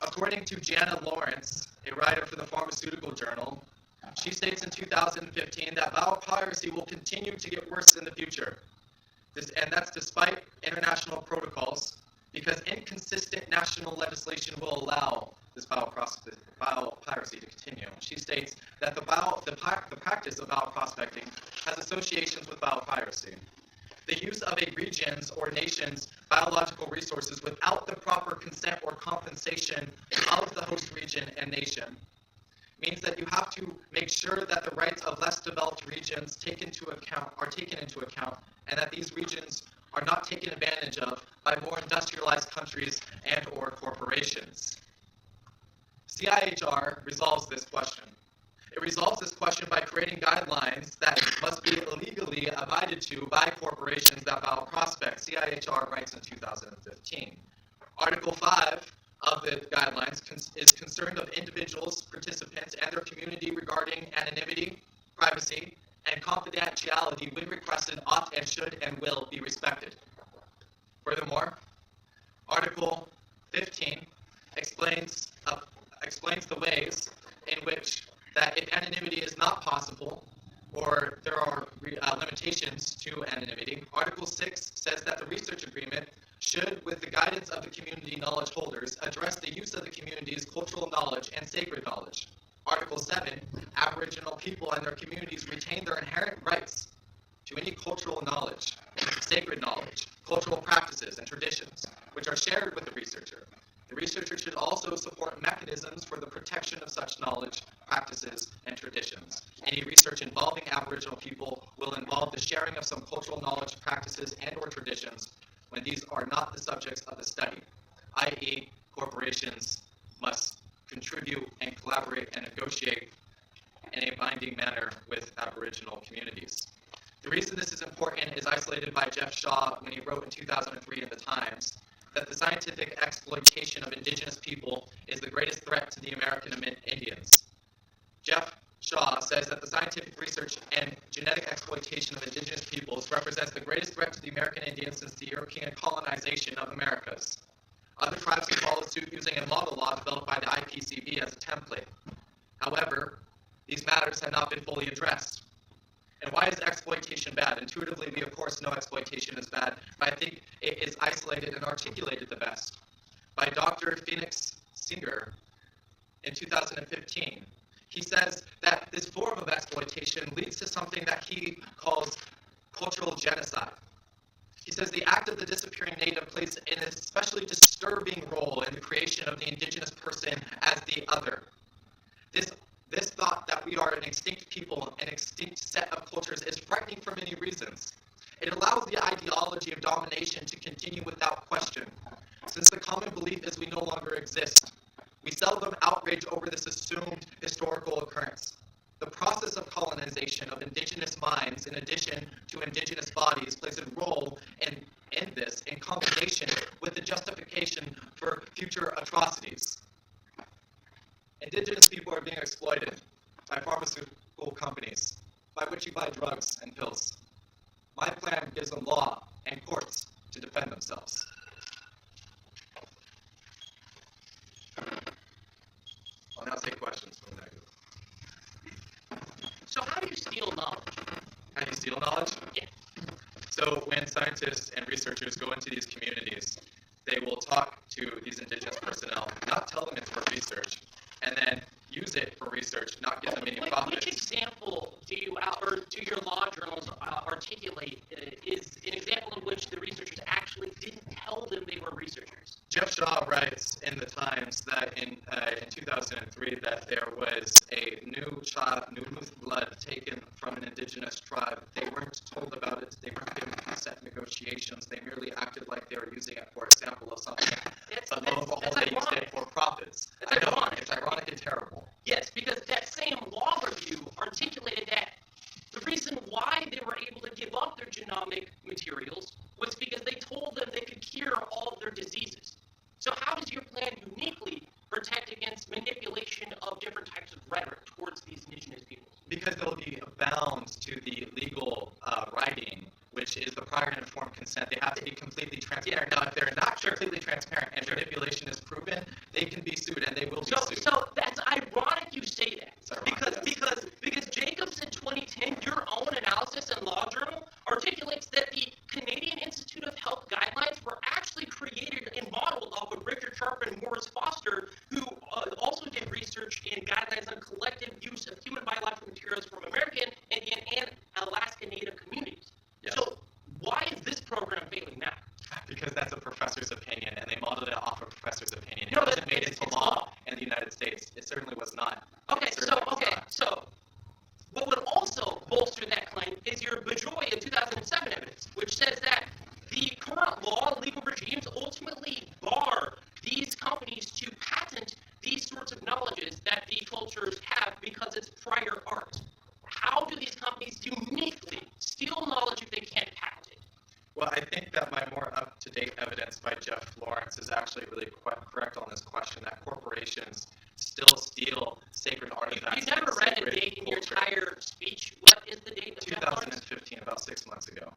According to Jana Lawrence, a writer for the Pharmaceutical Journal, she states in 2015 that biopiracy will continue to get worse in the future. And that's despite international protocols, because inconsistent national legislation will allow this biopiracy to continue. She states that the practice of bioprospecting has associations with biopiracy. The use of a region's or nation's biological resources without the proper consent or compensation of the host region and nation means that you have to make sure that the rights of less developed regions are taken into account, and that these regions are not taken advantage of by more industrialized countries and or corporations. CIHR resolves this question. It resolves this question by creating guidelines that must be legally abided to by corporations that bioprospect. CIHR writes in 2015. Article 5 of the guidelines is concerned of individuals, participants, and their community regarding anonymity, privacy, and confidentiality when requested ought and should and will be respected. Furthermore, Article 15 explains the ways in which that if anonymity is not possible, or there are limitations to anonymity. Article 6 says that the research agreement should, with the guidance of the community knowledge holders, address the use of the community's cultural knowledge and sacred knowledge. Article 7, Aboriginal people and their communities retain their inherent rights to any cultural knowledge, sacred knowledge, cultural practices, and traditions, which are shared with the researcher. The researcher should also support mechanisms for the protection of such knowledge, practices, and traditions. Any research involving Aboriginal people will involve the sharing of some cultural knowledge, practices, and/or traditions when these are not the subjects of the study, i.e., corporations must contribute and collaborate and negotiate in a binding manner with Aboriginal communities. The reason this is important is isolated by Jeff Shaw when he wrote in 2003 in the Times that the scientific exploitation of indigenous people is the greatest threat to the American Indians. Jeff Shaw says that the scientific research and genetic exploitation of indigenous peoples represents the greatest threat to the American Indians since the European colonization of Americas. Other tribes have followed suit using a model law developed by the IPCB as a template. However, these matters have not been fully addressed. And why is exploitation bad? Intuitively, we of course know exploitation is bad, but I think it is isolated and articulated the best by Dr. Phoenix Singer in 2015. He says that this form of exploitation leads to something that he calls cultural genocide. He says the act of the disappearing native plays an especially disturbing role in the creation of the indigenous person as the other. This thought that we are an extinct people, an extinct set of cultures, is frightening for many reasons. It allows the ideology of domination to continue without question, since the common belief is we no longer exist. We seldom outrage over this assumed historical occurrence. The process of colonization of indigenous minds, in addition to indigenous bodies, plays a role in this in combination with the justification for future atrocities. Indigenous people are being exploited by pharmaceutical companies, by which you buy drugs and pills. My plan gives them law and courts to defend themselves. I'll now take questions from that. So how do you steal knowledge? How do you steal knowledge? Yeah. So when scientists and researchers go into these communities, they will talk to these indigenous personnel, not tell them it's for research, and then use it for research, not give them any profits. Which example do you, or do your law journals articulate is an example in which the researchers actually didn't tell them they were researchers? Jeff Shaw writes in the Times that in 2003 that there was a new blood taken from an indigenous tribe. They weren't told about it. They weren't given consent negotiations. They merely acted like they were using it for a sample of something. But lo and behold, they used it for profits. I know, it's ironic and terrible. Yes, because that same law review articulated that the reason why they were able to give up their genomic materials was because they told them they could cure all of their diseases. So how does your plan uniquely protect against manipulation of different types of rhetoric towards these indigenous peoples? Because they'll be bound to the legal writing, which is the prior and informed consent. They have to be completely transparent. Now, if they're not completely transparent and manipulation is proven, they can be sued, and they will be sued. So that's ironic you say that. Because Jacobs in 2010, your own analysis and law journal articulates that the Canadian Institute of Health guidelines were actually created and modeled off of Richard Sharp and Morris Foster, who also did research in guidelines on collective use of human biological materials from American, Indian, and Alaska Native communities. Yes. So why is this program failing now? Because that's a professor's opinion, and they modeled it off a professor's opinion. It No, wasn't made it's into law in the United States. It certainly was not. So what would also bolster that claim is your Bejoy of 2007 evidence, which says that the current law and legal regimes ultimately bar these companies to patent these sorts of knowledges that the cultures have because it's prior art. How do these companies uniquely steal knowledge if they can't patent it? Well, I think that my more up-to-date evidence by Jeff Lawrence is actually really quite correct on this question, that corporations still steal sacred artifacts. You never read a date in your entire speech. What is the date of Jeff Lawrence? 2015, about 6 months ago.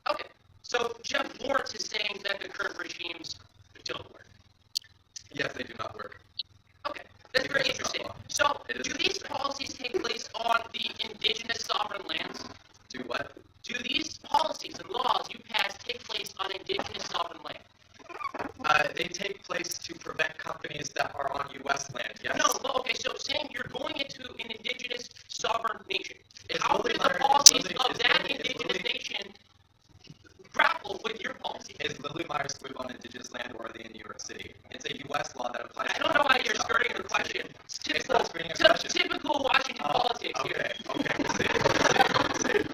Okay, so Jeff Lawrence is saying that the current regimes don't work. Yes, they do not work. Okay, that's very Because it's not interesting. law. So, It is do these interesting. policies take place on the indigenous sovereign lands? Do what? Do these policies and laws you pass take place on indigenous sovereign land? They take place to prevent companies that are on U.S. land, yes? No, well, okay, so saying you're going into an indigenous sovereign nation, It's how Lily do the Meyer- policies Lily- of it's that Lily- it's indigenous Lily- nation grapple with your policies? Is Lily Meyer Squibb on indigenous land worthy in New York City? It's a U.S. law that applies I to don't know why companies you're that are skirting in the New York City. question. It's It's typical, not skirting a question. typical Washington politics here. Okay, we'll see. We'll see.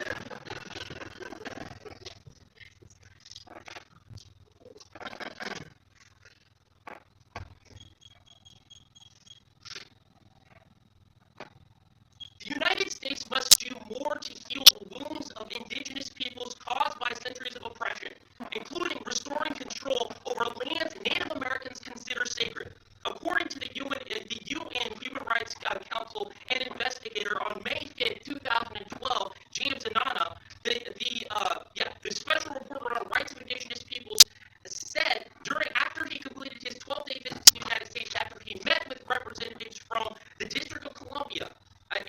The United States must do more to heal the wounds of indigenous peoples caused by centuries of oppression, including restoring control over lands Native Americans consider sacred. According to the UN Human Rights Council and investigator on May 5th, 2012, James Anana, the special reporter on rights of indigenous peoples, said after he completed his 12-day visit to the United States, after he met with representatives from the District of Columbia,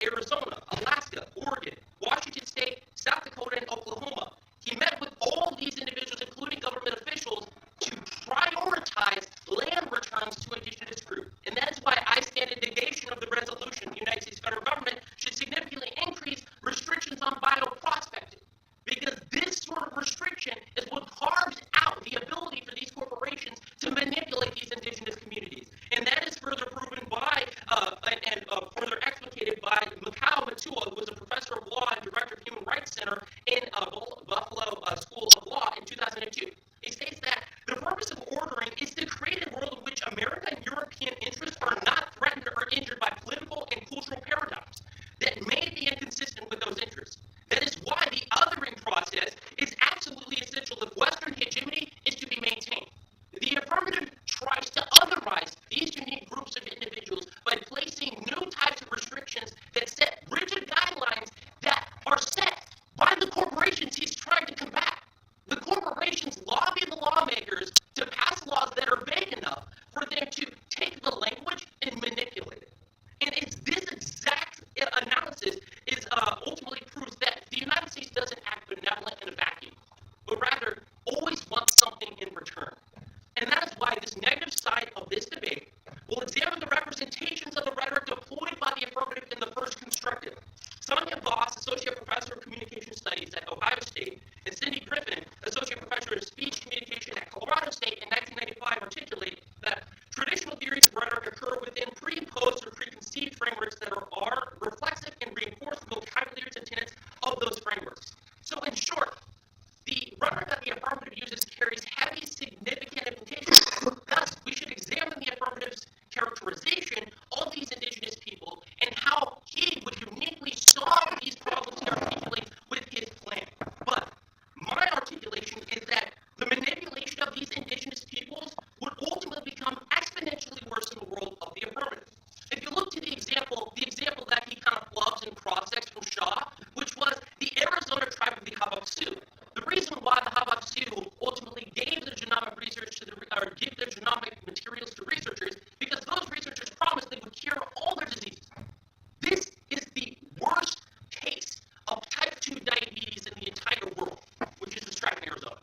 Arizona, Alaska, Oregon, Washington State, South Dakota, and Oklahoma. He met with all these individuals, including government officials, to prioritize land returns to indigenous groups. And that is why I stand in negation of the resolution. The United States federal government should significantly increase restrictions on bioprospecting. Because this sort of restriction is what carves out the ability for these corporations to manipulate these indigenous communities. And that is further proven by, and further explicated by Mikao Matua, who was a professor of law and director of Human Rights Center in Buffalo School of Law in 2002. He states that the purpose of ordering is to create a world in which American and European interests are not threatened or injured by political and cultural paradigms that may be inconsistent with those interests. That is why the othering process is absolutely essential if Western hegemony is to be maintained. The affirmative tries to otherize these unique groups of individuals by placing new types of restrictions that set rigid guidelines that are set by the corporations he's trying to combat. The corporations lobby the lawmakers to pass laws that are vague enough for them to take the language and manipulate it. And it's this exact analysis is ultimately proves that the United States doesn't act benevolent in a vacuum, but rather always wants something in return. And that is why this negative side of this debate will examine the representations of the rhetoric deployed by the affirmative in the first constructive. Sonia Voss, Associate Professor of Communication Studies at Ohio State, and Cindy Griffin, Associate Professor of Speech Communication at Colorado State in 1995, articulate that traditional theories of rhetoric occur within pre-imposed or preconceived frameworks that are reflexive and reinforce the vocabularies and tenets of those frameworks. So in short, the rhetoric that the affirmative uses carries heavy, significant implications. Thus, we should examine the affirmative's characterization of these indigenous people and how he would uniquely solve these problems he articulates with his plan. But my articulation is that the manipulation of these indigenous peoples would ultimately become exponentially worse in the world of the affirmative. If you look to the example that he kind of loves and cross-sects from Shaw, which was the Arizona tribe of the Havasu. The reason why the Havasu ultimately gave their genomic research give their genomic materials to researchers, because those researchers promised they would cure all their diseases. This is the worst case of type 2 diabetes in the entire world, which is described in Arizona.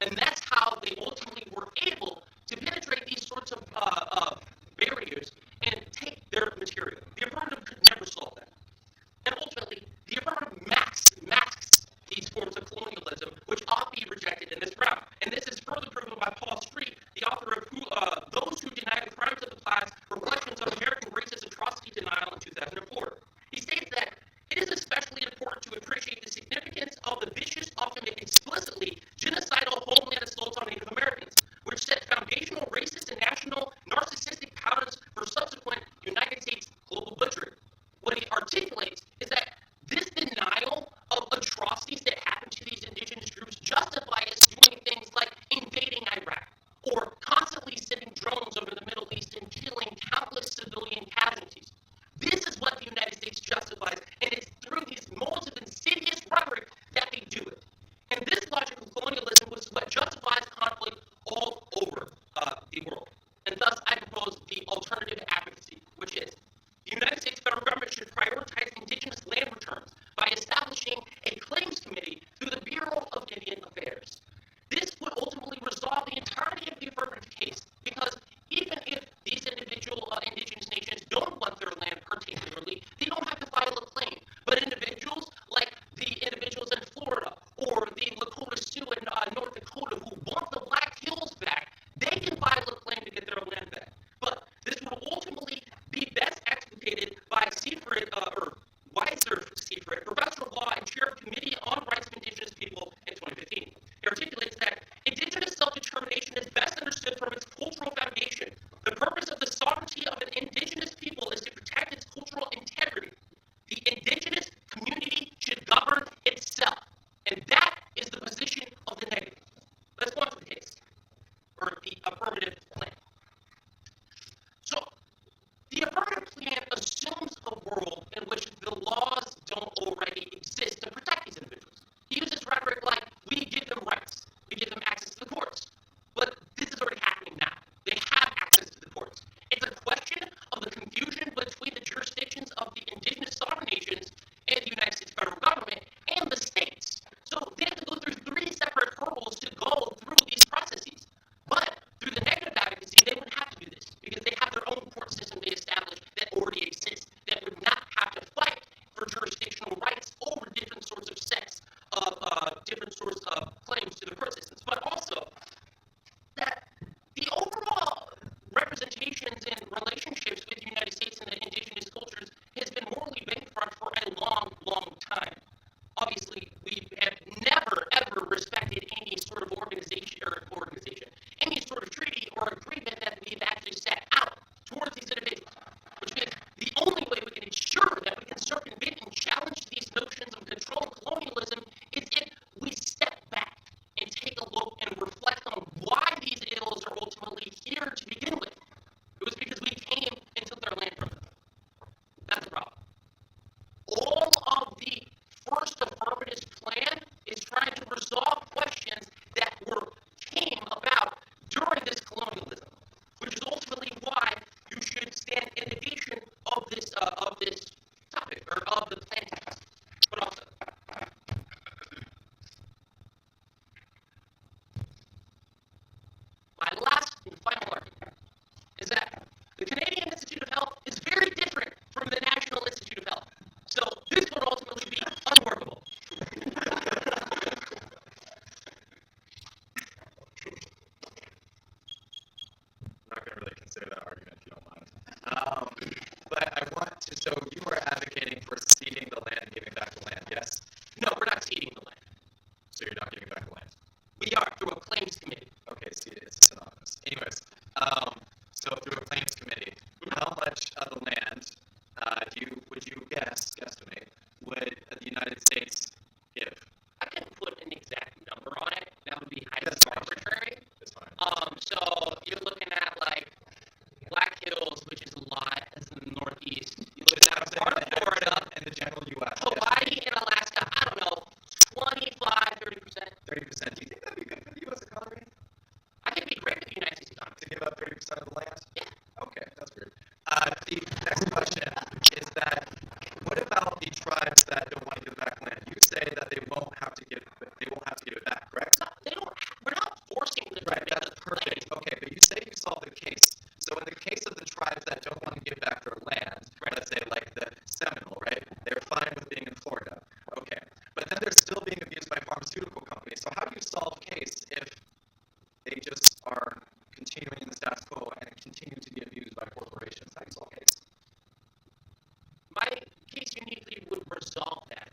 And that's how they ultimately were able to penetrate these sorts of barriers and take their material. The affirmative could never solve that. And ultimately, the affirmative masks these forms of colonialism, which ought to be rejected in this round. And this is further proven by Paul Street, the author of Those Who Deny the Crimes of the Past, Reflections on American Racist Atrocity Denial in 2004. He states that it is especially important to appreciate the significance of the vicious, often explicitly genocidal homeland assaults on Native Americans, which set foundational racist and national narcissistic patterns for subsequent United States global butchery. What he articulates is that this denial of atrocities that happen to these indigenous groups justify us doing things like invading Iraq or constantly sending drones over the Middle East and killing countless civilian casualties. This is what the United States justifies, and it's through these modes of insidious rhetoric that they do it. And this logic of colonialism terms by establishing a claims committee through the Bureau of Indian Affairs. This would ultimately resolve the entirety of the affirmative case, because even if these individual indigenous nations don't want their land particularly, they don't have to file a claim. But individuals like the individuals in Florida or the Lakota Sioux in North Dakota who want the Black Hills back, they can file a claim to get their land back. But this will ultimately be best explicated by Seifert, or Weiser Seifert, professor of law and chair of Committee on Rights of Indigenous People in 2015. He articulates that indigenous self-determination is best understood from its cultural foundation. The purpose of the sovereignty of an indigenous people is to protect its cultural integrity. The indigenous community should govern itself. And that is the position of the negative. Let's go on to the case, or the affirmative plan. So, the affirmative plan assumes a world in which the laws don't already exist to protect these individuals. He uses rhetoric like, we give them rights, we give them access to the courts. But this is already happening now. They have access to the courts. It's a question of the confusion between the jurisdictions of the indigenous sovereign nations and the United States federal government and the states. So they have to go through 3 separate hurdles to go through these processes. But through the negative advocacy, they wouldn't have to do this because they have their own court system they established that already exists that would not have to fight for jurisdictional rights over different sorts of sets of different sorts of claims to the court systems. But also that the overall representations and relationships with the United States and the indigenous cultures has been morally bankrupt for a long, long time. Obviously, we have never, ever respected any sort of organization, any sort of treaty or agreement that we've actually set out towards these individuals, which means the only way we can ensure that we can circumvent and challenge these notions of control and colonialism is if we step back and take a look and reflect on why these ills are ultimately here to begin with. It was because we came and took their land from them. That's the problem. All of the first affirmative plan is trying to resolve questions that came about during this colonialism, which is ultimately why you should stand in negation of this topic, or of the plan text. But also, my last and final argument is that the Canadian Institute of Health is very different from the National Institute of Health. So this would ultimately be unworkable. I'm not going to really consider that argument if you don't mind. But I want to, so you are advocating for ceding the land and giving back the land, yes? No, we're not ceding the land. So you're not giving back the land? We are through a claims committee. Okay, see, it's synonymous. Anyways, so through a claims committee, how much of the land would you guesstimate, would the United States give? I couldn't put an exact number on it. That would be highly That's fine. arbitrary. That's fine. So you're looking at like Black Hills, which is a lot, as in the Northeast. You look at part of Florida, And the general U.S. Hawaii, and Alaska. I don't know, 25, 30%. 30%. Do you think that'd be good for the U.S. economy? I think it'd be great for the United States economy. To give up 30% of the land? Yeah. Okay, that's weird. The next question is that, what about the tribes that don't want to give back land? You say that they won't have to give it back, correct? They don't. We're not forcing them to Right, make that's the perfect. claim. Okay, but you say you solved the case. So in the case of the tribes that don't want to give back their land, let's say like the Seminole, right? They're fine with being in Florida. Okay. But then they're still being abused by pharmaceutical companies. So how do you solve the case if they just are continuing in the status quo and continue to be abused by corporations? How do you solve the case? My case uniquely would resolve that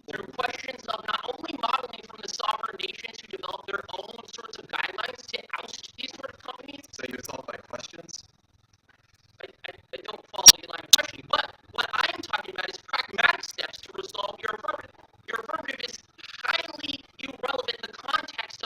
through questions of not only modeling from the sovereign nations who develop their own sorts of guidelines to oust these sort of companies. So you would solve by questions? I don't follow your line of questioning, but what I am talking about is pragmatic steps to resolve your affirmative. Your affirmative is highly irrelevant in the context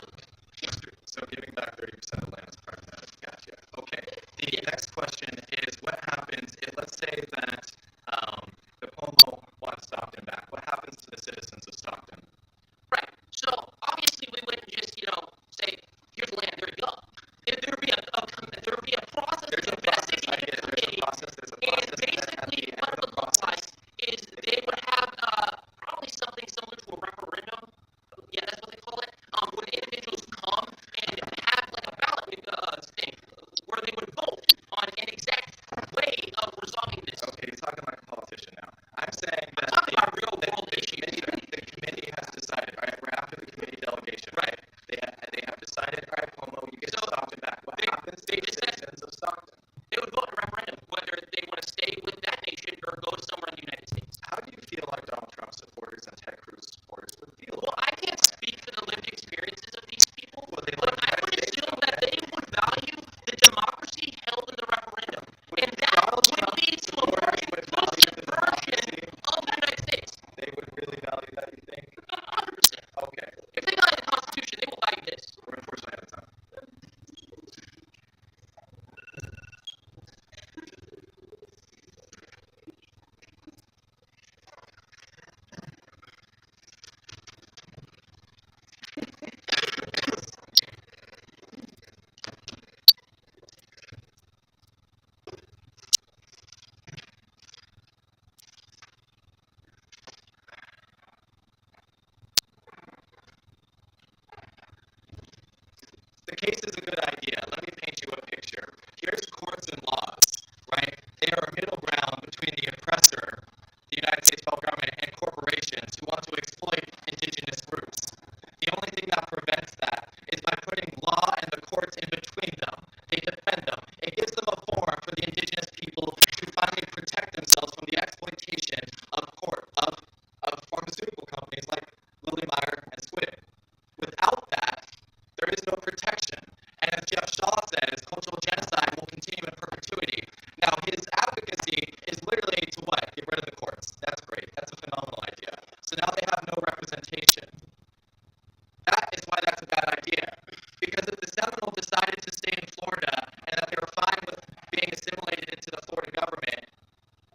idea. Because if the Seminole decided to stay in Florida and that they were fine with being assimilated into the Florida government,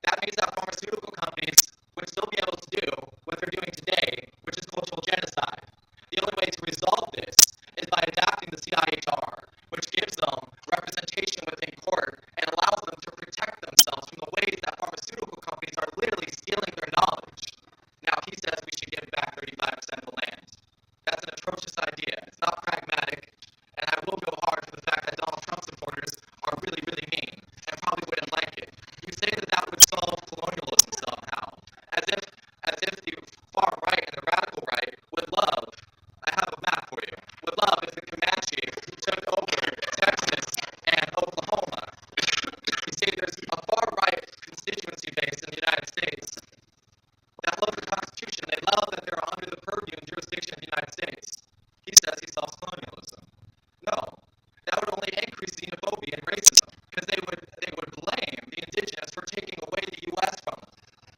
that means that pharmaceutical companies would still be able to do what they're doing today, which is cultural genocide. The only way to resolve this is by adapting the CIHR, which gives them representation within court and allows them to protect themselves from the ways that pharmaceutical companies are literally stealing their knowledge. Now, he says we should give back 35% of the land. That's an atrocious idea. It's not pragmatic, and I will go hard for the fact that Donald Trump supporters are really, really mean and probably wouldn't like it. You say that that would solve colonialism somehow, as if the far right and the radical right would love. I have a map for you. Would love if the Comanche took over Texas and Oklahoma. You see, there's a far right constituency base in the United States that love the Constitution. They love that they're under the purview and jurisdiction of the United States. He says he solves colonialism. No, that would only increase xenophobia and racism because they would blame the indigenous for taking away the U.S. from them.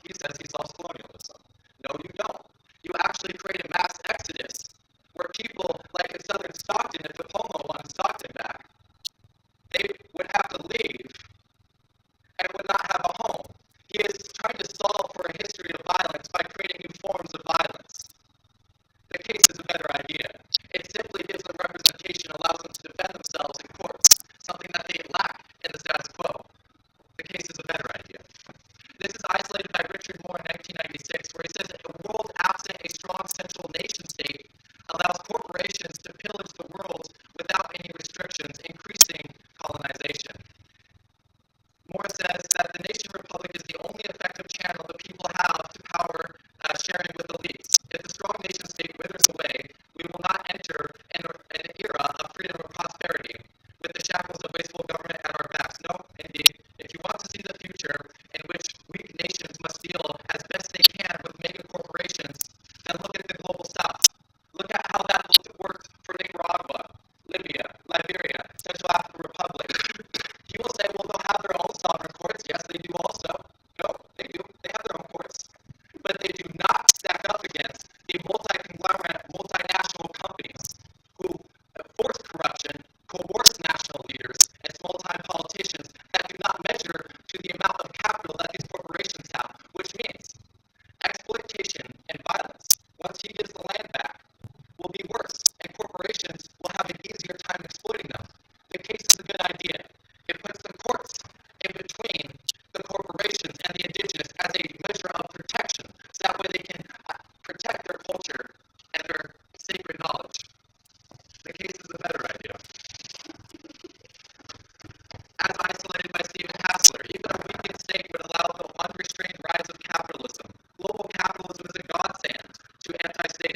He says he solves colonialism. No, you don't. You actually create a mass exodus where people, like in southern Stockton, if the Pomo wanted Stockton back, they would have to leave and would not have a home. He is trying to solve for a history of violence by creating new forms of violence. The case is a better idea. It simply gives them representation, allows them to defend themselves in courts, something that they lack in the status quo. The case is a better idea. This is isolated by Richard Moore in 1996, where he says a world absent a strong central nation state allows corporations to pillage the world without any restrictions, increasing colonization. Moore says that the nation republic is the only effective channel the people have to power sharing with elites. If the strong nation state withers away, we will not enter an era of freedom or prosperity with the shackles of wasteful government at our backs. No, indeed. If you want to see the future in which weak nations must deal as best they can with mega corporations, then look at the global south. Look at how that worked for Nicaragua, Libya, Liberia, Central African Republic. You will say, well, they'll have their own sovereign courts. Yes, they do also. No, they do. They have their own courts. But they do not stack up against the multi-conglomerate, multinational companies who force corruption, coerce national leaders, and small-time politicians that do not measure to the amount of capital that these corporations have, which means exploitation and violence, once he gives the land back, will be worse, and corporations will have an easier time exploiting them. The case is a good idea. It puts the courts in between the corporations and the indigenous as a measure of protection, so that way they can protect their culture and their sacred knowledge. The case is a better idea. As isolated by Stephen Hassler, even a weakened state would allow the unrestrained rise of capitalism. Global capitalism is a godsend to anti-state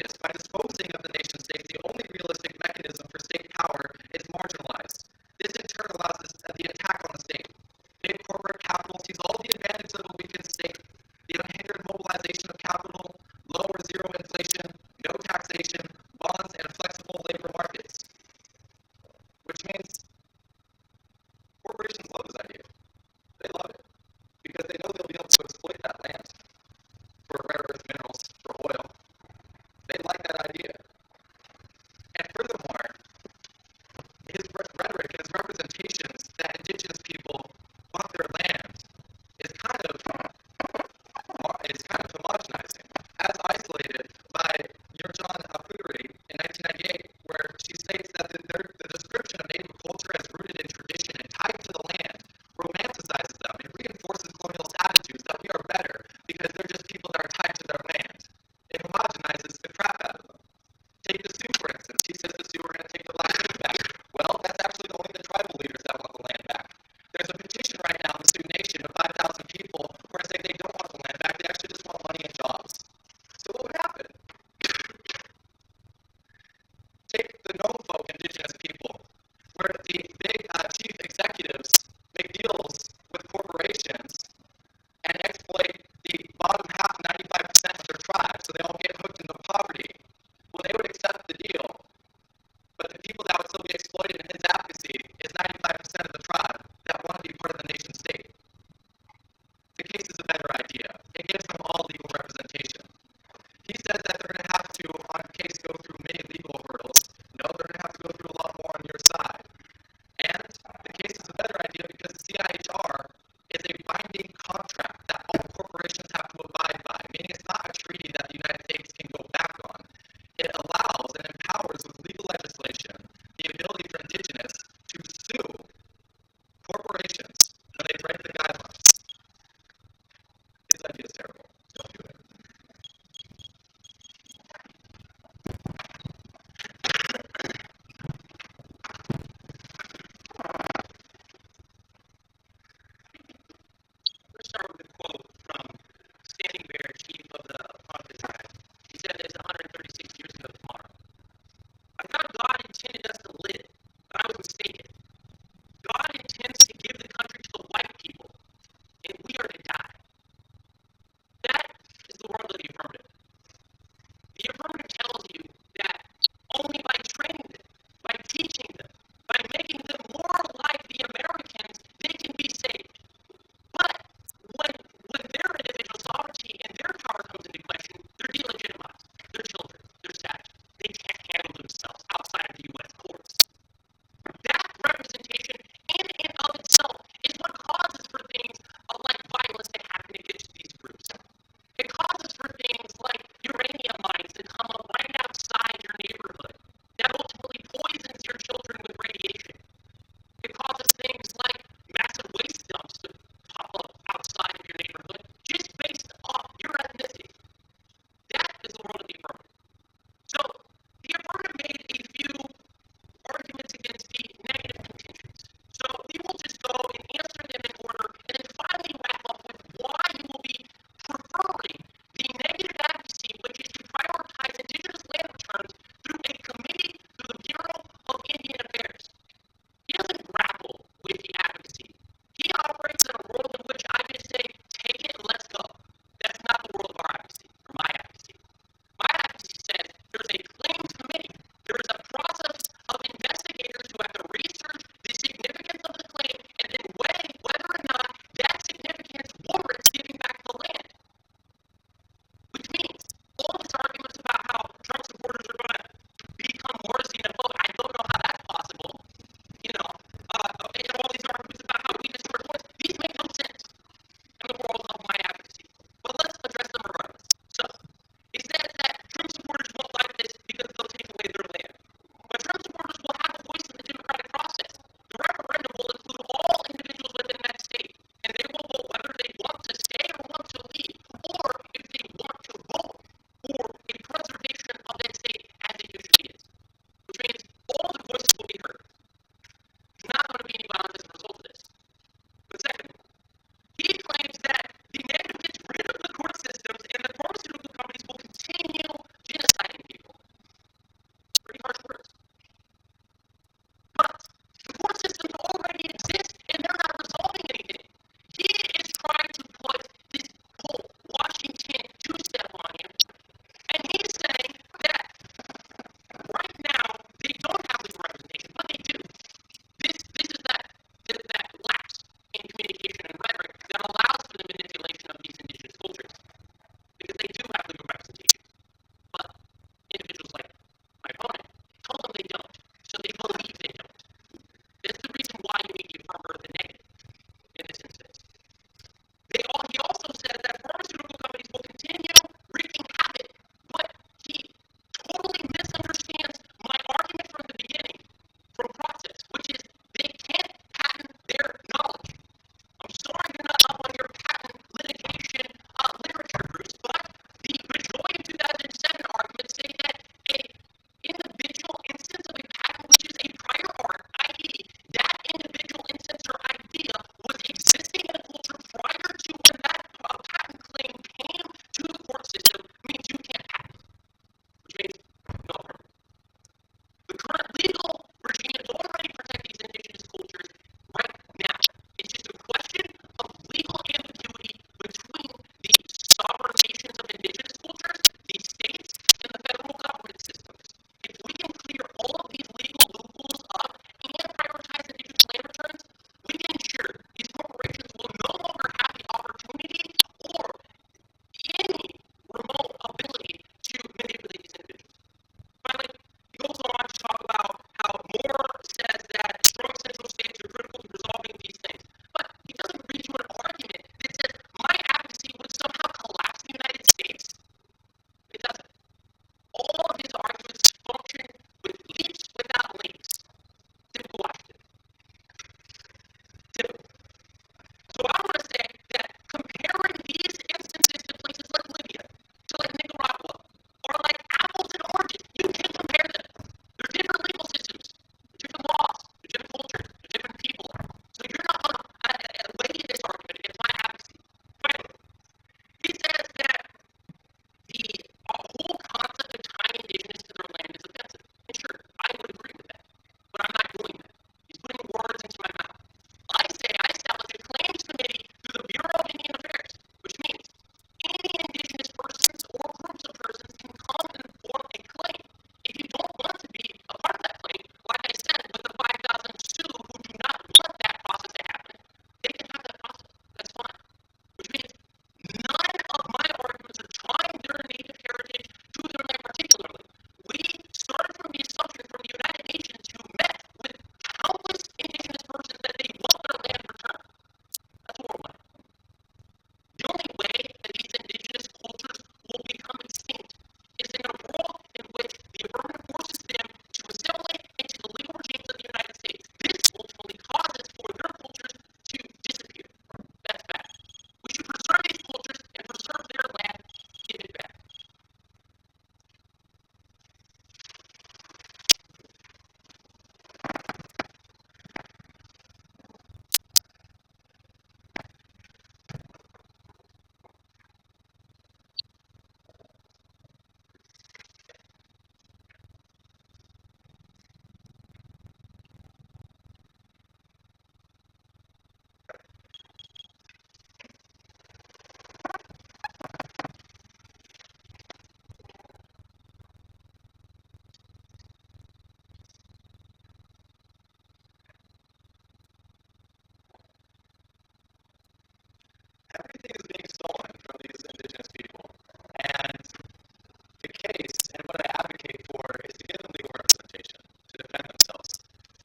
case and what I advocate for is to give them legal representation to defend themselves.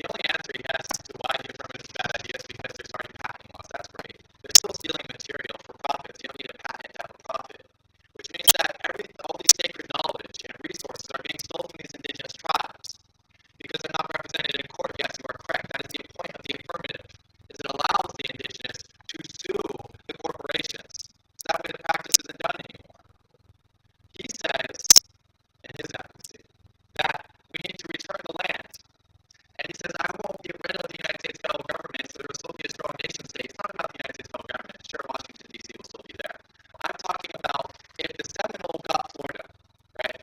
The only answer he has to why the affirmative is a bad idea is because there's already patent laws. That's great. They're still stealing material for profits. You don't need a patent to have a profit, which means that all these sacred knowledge and resources are being stolen from these indigenous tribes because they're not represented in court. Yes, you are correct. That is the point of the affirmative, is it allows the indigenous to sue the corporations. So that way the practice isn't done anymore. He says, in his advocacy, that we need to return the land. And he says, I won't get rid of the United States federal government, so there will still be a strong nation state. It's not about the United States federal government. Sure, Washington, D.C. will still be there. I'm talking about if the Seminole got Florida, right?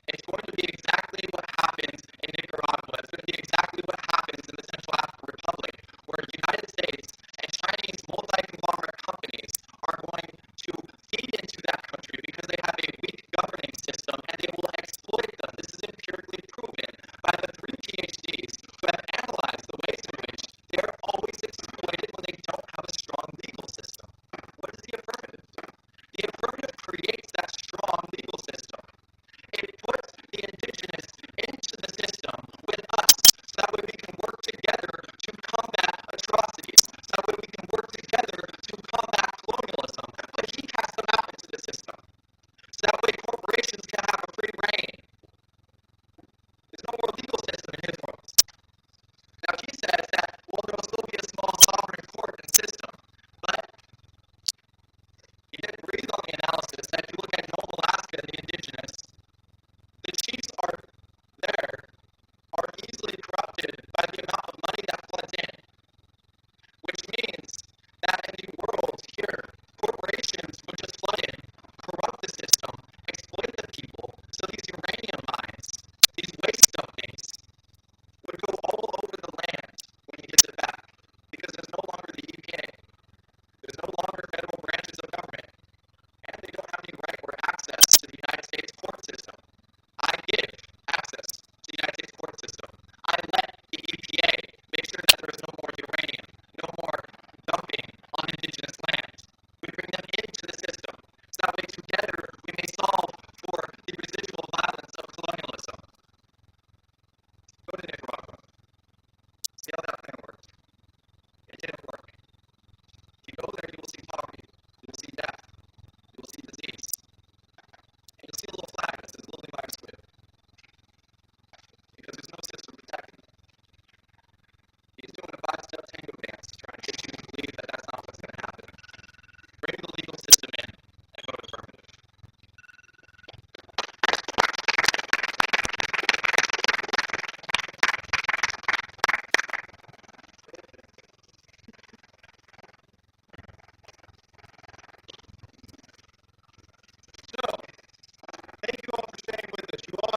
It's going to be exactly what happens in Nicaragua. It's going to be exactly what happens in the Central African Republic, where the United States and Chinese multi-conglomerate companies are going to feed into that country because they have a weak governing system and they will exploit them. This is empirically proven by the 3 PhDs who have analyzed the ways in which they are always exploited when they don't have a strong legal system. What does the affirmative do? The affirmative creates that strong legal system. It puts the indigenous into the system with us, so that way we can work together to combat atrocities, so that way we can work together to combat colonialism. But he casts them out into the system, so that way corporations can have a free reign. There's no more legal system in his world. Now he says that, well, there will still be a small sovereign court and system, but he didn't breathe on the analysis that if you look at Nome, Alaska, the indigenous, the chiefs are easily corrupted by the amount of money that floods in, which means that in the world here, corporations would just flood in, corrupt the system, exploit the people, so these uranium mines, these waste dumpings, would go all over the land when he gets it back, because there's no longer the EPA, there's no longer federal branches of government, and they don't have any right or access to the United States court system. I give access to the United States court system. I let the EPA make sure that there's no more uranium, no more dumping on indigenous land. We bring them into the system, so that way together we may solve for the residual violence of colonialism. Go to Nicaragua. See how that plan worked. It didn't work. If you go there, you will see poverty. You will see death. You will see disease. And you'll see a little flag that says Lily Myers Squibb, because there's no system protecting them. He's doing a 5-step tango dance, trying to get you to believe that that's not what's going to happen. Bring the legal system in and vote affirmative. So, thank you all for staying with us. You all